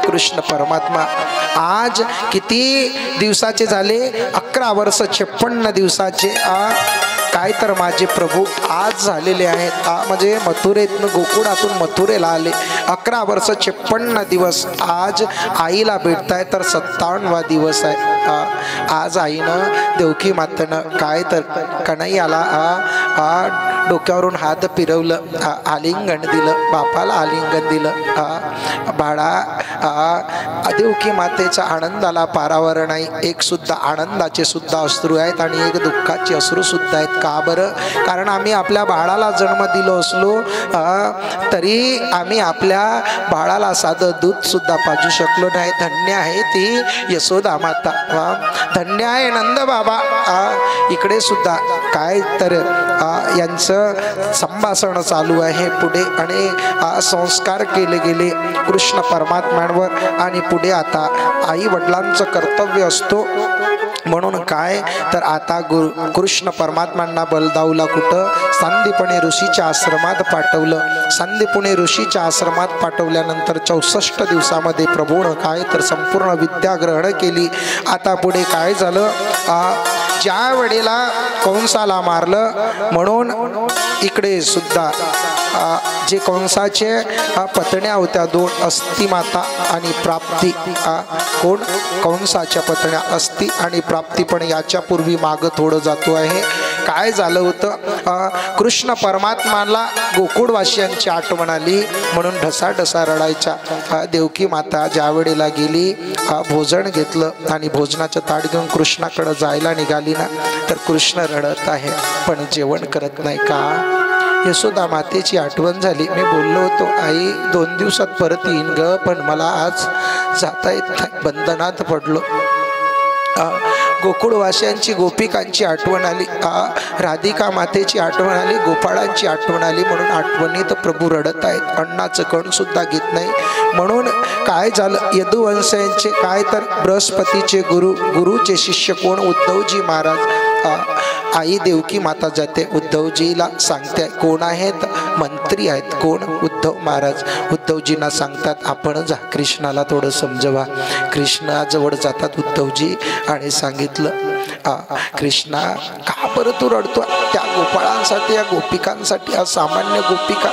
कृष्ण परमात्मा. आज किती दिवसाचे झाले 11 वर्ष 56 दिवसाचे काय तर माझे प्रभू आज झालेले आहेत. म्हणजे मथुरेतून गोकुळातून मथुरेला आले. 11 वर्ष 56 दिवस आज आईला भेटताय तर 57वा दिवस आहे. आज आईनं देवकी मातेनं काय तर कन्हैयाला डोक्यावरून हात फिरवलं, आलिंगन दिलं, बापाला आलिंगन दिलं. बाळा देवकी मातेचा आनंदाला पारावर नाही. एक सुद्धा आनंदाचे सुद्धा अश्रू आहेत आणि एक दुःखाचे अश्रू सुद्धा आहेत. का बरं? कारण आम्ही आपल्या बाळाला जन्म दिलो असलो तरी आम्ही आपल्या बाळाला साधं दूध सुद्धा पाजू शकलो नाही. धन्य आहे ती यशोदा माता, धन्य आहे नंद बाबा. इकडे सुद्धा काय तर यांचं संभाषण चालू आहे पुढे आणि संस्कार केले गेले कृष्ण परमात्म्यांवर. आणि पुढे आता आई वडिलांचं कर्तव्य असतो म्हणून काय तर आता कृष्ण परमात्म्यांना बलदाऊला कुठं सांदीपणी ऋषीच्या आश्रमात पाठवलं. सांदीपणी ऋषीच्या आश्रमात पाठवल्यानंतर 64 दिवसामध्ये प्रभूनं काय तर संपूर्ण विद्या ग्रहण केली. आता पुढे काय झालं, ज्या वेळेला कंसाला मारलं म्हणून इकडे सुद्धा जे कंसाचे पत्न्या होत्या 2 अस्ती माता आणि प्राप्ती. कोण? कंसाच्या पत्न्या अस्ती आणि प्राप्ती. पण याच्या पूर्वी मागं थोडं जातो आहे. काय झालं होतं, कृष्ण परमात्माला गोकुळवासियांची आठवण आली म्हणून ढसाढसा रडायच्या. देवकी माता ज्या वेळेला गेली भोजन घेतलं आणि भोजनाचं ताट घेऊन कृष्णाकडे जायला निघाली ना तर कृष्ण रडत आहे पण जेवण करत नाही. का? यशोदा मातेची आठवण झाली. मी बोललो होतो आई 2 दिवसात परत येईन ग, पण मला आज जाता येत नाही, बंधनात पडलो. गोकुळवासियांची गोपिकांची आठवण आली, राधिका मातेची आठवण आली, गोपाळांची आठवण आली. म्हणून आठवणीत प्रभू रडत आहेत, अन्नाचं कण सुद्धा घेत नाही. म्हणून काय झालं, यदुवंशांचे काय तर बृहस्पतीचे गुरुचे शिष्य कोण, उद्धवजी महाराज. आई देवकी माता जाते उद्धवजीला सांगते, कोण आहेत, मंत्री आहेत. कोण, उद्धव महाराज. उद्धवजींना सांगतात आपण जा, कृष्णाला थोडं समजवा. कृष्णाजवळ जातात उद्धवजी आणि सांगितलं, कृष्णा का बरं तू रडतो, त्या गोपाळांसाठी, या गोपिकांसाठी, असामान्य गोपिका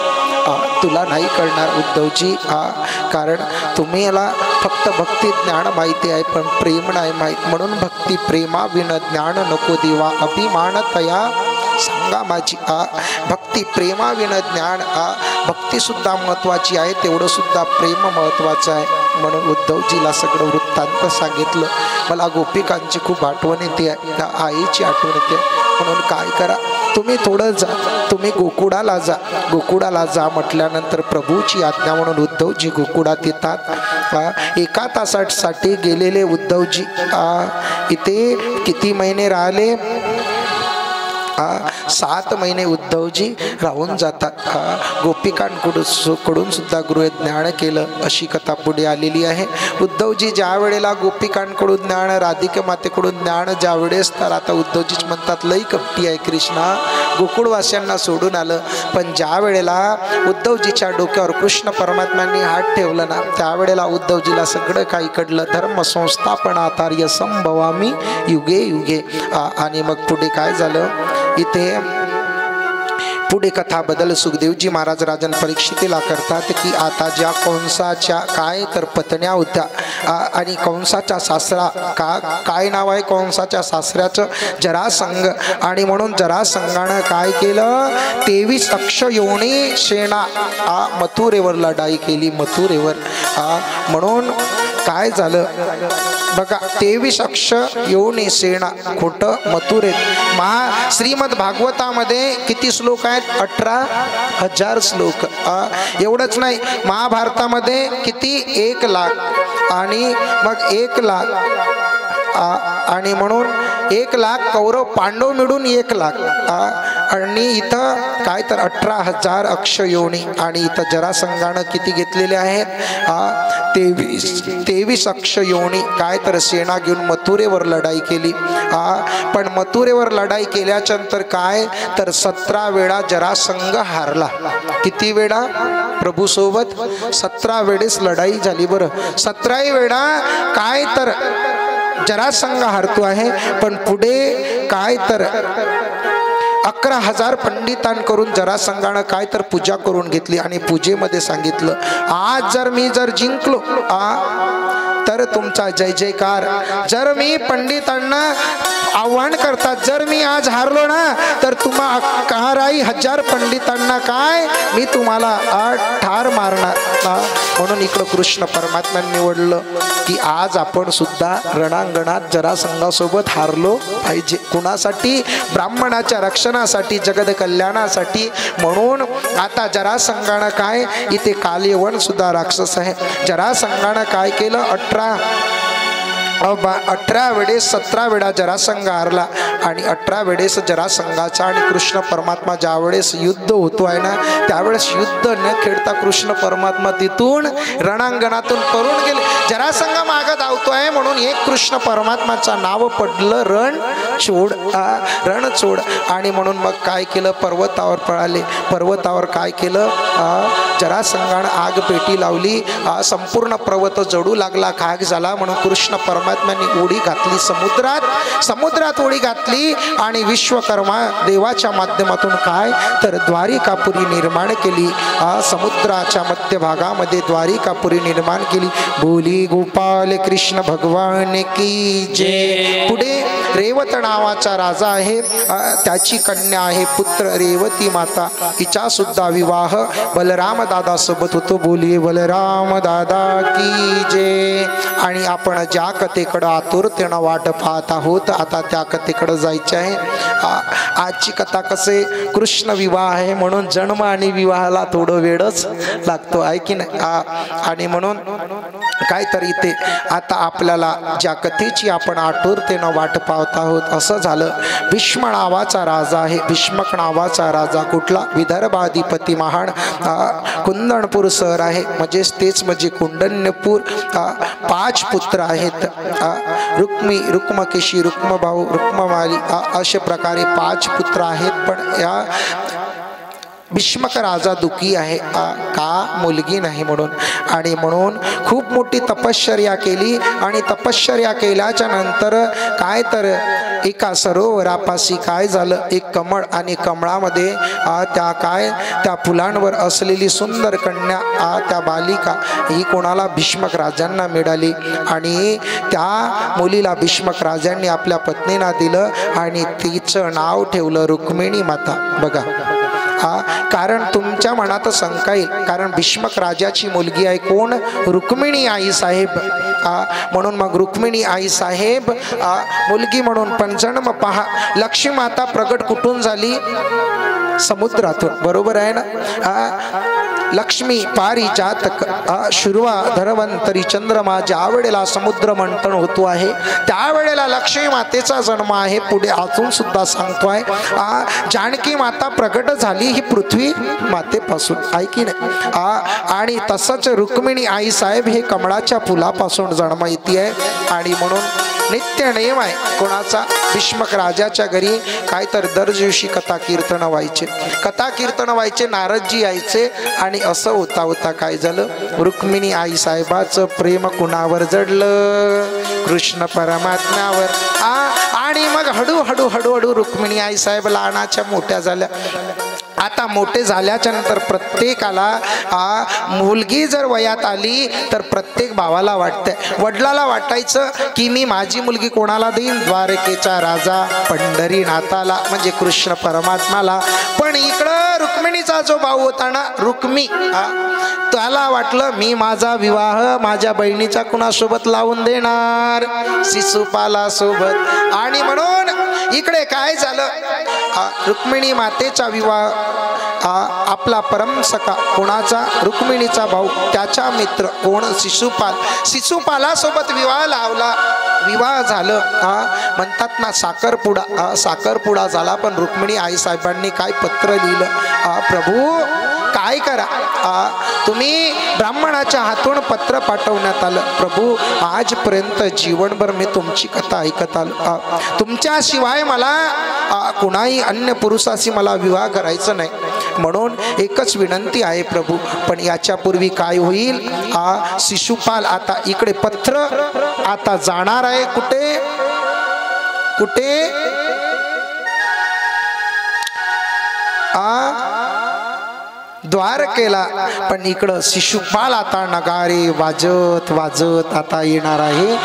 तुला नाही कळणार उद्धवजी. कारण तुम्ही याला फक्त भक्ती ज्ञान माहिती आहे, पण प्रेम नाही माहीत. म्हणून भक्ती प्रेमा विन ज्ञान नको देवा, अभिमान तया सांगा माझी. भक्ती प्रेमा विन ज्ञान. भक्ती सुद्धा महत्वाची आहे, तेवढं सुद्धा प्रेम महत्वाचं आहे. म्हणून उद्धवजीला सगळं वृत्तांत सांगितलं. मला गोपिकांची खूप आठवण येते, आईची आठवण येते. म्हणून काय करा, तुम्ही थोडं जा, तुम्ही गोकुळाला जा. गोकुळाला जा म्हटल्यानंतर प्रभूची आज्ञा म्हणून उद्धवजी गोकुळात येतात. 1 तासासाठी गेलेले उद्धवजी इथे किती महिने राहिले, 7 महिने उद्धवजी राहून जातात. गोपिकांकडून सुद्धा गृहज्ञान केलं, अशी कथा पुढे आलेली आहे. उद्धवजी ज्या वेळेला गोपिकांकडून ज्ञान, राधिका मातेकडून ज्ञान ज्या वेळेस, तर आता उद्धवजीच म्हणतात लई कपटी आहे कृष्णा, गोकुळवासियांना सोडून आलं. पण ज्या वेळेला उद्धवजीच्या डोक्यावर कृष्ण परमात्म्यांनी हात ठेवलं ना, त्यावेळेला उद्धवजीला सगळं काही कडलं. धर्म संस्थापनातार्य संभवामी युगे युगे. आणि मग पुढे काय झालं, इथे पुढे कथा बदल. सुखदेवजी महाराज राजन परीक्षितीला करतात की आता ज्या कंसाच्या काय तर पत्न्या होत्या, आणि कंसाच्या सासरा काय नाव आहे कंसाच्या सासऱ्याचं, जरासंग. आणि म्हणून जरासंगानं काय केलं, 23 अक्ष योनी सेना मथुरेवर लढाई केली, मथुरेवर. म्हणून काय झालं बघा, 23 अक्ष योनी सेना, खोटं मथुरेत. श्रीमद भागवतामध्ये किती श्लोक आहेत, 18,000 श्लोक. एवढंच नाही, महाभारतामध्ये किती, 1 लाख. आणि मग 1 लाख, आणि म्हणून 1 लाख कौरव पांडव मिळून 1 लाख. आणि इथं काय तर 18,000 अक्ष योनी. आणि इथं जरासंगानं किती घेतलेले आहेत, 23 अक्ष योनी काय तर सेना घेऊन मथुरेवर लढाई केली. पण मथुरेवर लढाई केल्याच्या नंतर काय तर 17 वेळा जरासंग हारला. किती वेळा, प्रभू सोबत 17 वेळेस लढाई झाली. बरं, 17 वेळा काय तर जरासंग हारतो आहे. पण पुढे काय तर 11,000 पंडितांकडून जरासंगानं काय तर पूजा करून घेतली. आणि पूजेमध्ये सांगितलं, आज जर मी जिंकलो तर तुमचा जय जयकार. जर मी पंडितांना आव्हान करतात, जर मी आज हारलो ना तर तुम्हा 11,000 पंडितांना काय मी तुम्हाला ठार मारणार. म्हणून इकडं कृष्ण परमात्म्याने निवडलं की आज आपण सुद्धा रणांगणात जरासंगासोबत हारलो पाहिजे. कुणासाठी, ब्राह्मणाच्या रक्षणासाठी, जगद कल्याणासाठी. म्हणून आता जरासंगानं काय, इथे कालयवन सुद्धा राक्षस आहे. जरासंगानं काय केलं, 18 वेळेस 17 वेळा जरासंग हारला. आणि 18 वेळेस जरासंगाचा आणि कृष्ण परमात्मा ज्या वेळेस युद्ध होतो आहे ना, त्यावेळेस युद्ध न खेळता कृष्ण परमात्मा तिथून रणांगणातून पळून गेले. जरासंग मागं धावतो आहे म्हणून एक कृष्ण परमात्माचं नाव पडलं रणछोड, रणछोड. आणि म्हणून मग काय केलं, पर्वतावर पळाले. पर्वतावर काय केलं, जरासंगानं आग पेटी लावली. संपूर्ण पर्वत जळू लागला, खाक झाला. म्हणून कृष्ण परमात्म्यांनी उडी घातली समुद्रात. समुद्रात उडी घातली आणि विश्वकर्मा देवाच्या माध्यमातून काय तर द्वारिकापुरी निर्माण केली. समुद्राच्या मध्यभागामध्ये द्वारिकापुरी निर्माण केली. बोली गोपाल कृष्ण भगवान की जय. पुढे रेवत नावाचा राजा आहे, त्याची कन्या आहे पुत्र रेवती माता. हिचा सुद्धा विवाह बलराम दादा सोबत होतो. बोलिये बलराम दादा की जय. आणि आपण ज्या कथेकडं आतुरतेनं वाट पाहत आहोत, आता त्या कथेकडं जायचे आहे. आजची कथा कसे कृष्ण विवाह आहे म्हणून जन्म आणि विवाहाला थोडं वेळच लागतो आहे की नाही. आणि म्हणून काहीतरी ते आता आपल्याला ज्या कथेची आपण आतुरतेनं वाट पाहत आहोत. असं झालं, भीष्म नावाचा राजा आहे. भीष्मक नावाचा राजा कुठला? विदर्भाधिपती महान कुंदनपूर शहर आहे. म्हणजेच तेच म्हणजे कुंडन्यपूर. 5 पुत्र आहेत. रुक्मकेशी, रुक्मभाऊ, रुक्ममाली अशा प्रकारे 5 पुत्र आहेत. पण या भीष्मक राजा दुखी आहे का? मुलगी नाही म्हणून. आणि म्हणून खूप मोठी तपश्चर्या केली. आणि तपश्चर्या केल्याच्या नंतर काय तर एका सरोवरापाशी काय झालं, एक कमळ, आणि कमळामध्ये त्या फुलांवर असलेली सुंदर कन्या त्या बालिका ही कोणाला? भीष्मक राजांना मिळाली. आणि त्या मुलीला भीष्मक राजांनी आपल्या पत्नीला दिलं आणि तिचं नाव ठेवलं रुक्मिणी माता. बघा, कारण तुमच्या मनात शंका येईल, कारण भीष्मक राजाची मुलगी आहे कोण? रुक्मिणी आई साहेब. म्हणून मग रुक्मिणी आई साहेब मुलगी म्हणून. पण जन्म पहा, लक्ष्मी माता प्रगट कुठून झाली? समुद्रातून. बरोबर आहे ना. लक्ष्मी पारिजातक शुर्वा धरवंतरी चंद्रमा. ज्या वेळेला समुद्र मंथन होतो आहे त्यावेळेला लक्ष्मी मातेचा जन्म आहे. पुढे अजून सुद्धा सांगतोय, जानकी माता प्रगट झाली ही पृथ्वी मातेपासून, ऐकी नाही. आणि तसंच रुक्मिणी आई साहेब हे कमळाच्या फुलापासून जन्म येते आहे. आणि म्हणून नित्य नियम आहे कोणाचा? भीष्मक राजाच्या घरी काय तर दर दिवशी कथा कीर्तन व्हायचे. कथा कीर्तन व्हायचे, नारदजी यायचे. आणि असं होता होता काय झालं, रुक्मिणी आई साहेबाचं प्रेम कुणावर जडलं? कृष्ण परमात्म्यावर. आणि मग हळूहळू हळूहळू रुक्मिणी आई साहेब लहानाच्या मोठ्या झाल्या. आता मोठे झाल्याच्या नंतर प्रत्येकाला मुलगी जर वयात आली तर प्रत्येक भावाला वाटतंय, वडिलाला वाटायचं की मी माझी मुलगी कोणाला देईन? द्वारकेचा राजा पंढरीनाथाला, म्हणजे कृष्ण परमात्माला. पण इकडं रुक्मिणीचा जो भाऊ होता ना, रुक्मी, त्याला वाटलं मी माझा विवाह माझ्या बहिणीच्या कुणासोबत लावून देणार? शिशुपाला सोबत. आणि म्हणून इकडे काय झालं, रुक्मिणी मातेचा विवाह आपला परमसखा कोणाचा? रुक्मिणीचा भाऊ, त्याचा मित्र कोण? शिशुपाल. शिशुपालासोबत विवाह लावला. विवाह झालं, म्हणतात ना साखरपुडा. साखरपुडा झाला. पण रुक्मिणी आई साहेबांनी काय पत्र लिहिलं, प्रभू काय करा, तुम्ही ब्राह्मणाच्या हातून पत्र पाठवण्यात आलं. प्रभू आजपर्यंत जीवनभर मी तुमची कथा ऐकत आलो. तुमच्याशिवाय मला कुणाही अन्य पुरुषाशी मला विवाह करायचं नाही. म्हणून एकच विनंती आहे प्रभू. पण याच्यापूर्वी काय होईल? शिशुपाल आता इकडे पत्र आता जाणार आहे कुठे? कुठे? द्वारकेला. पण इकडं शिशुपाल आता नगारे वाजत वाजत आता येणार आहे.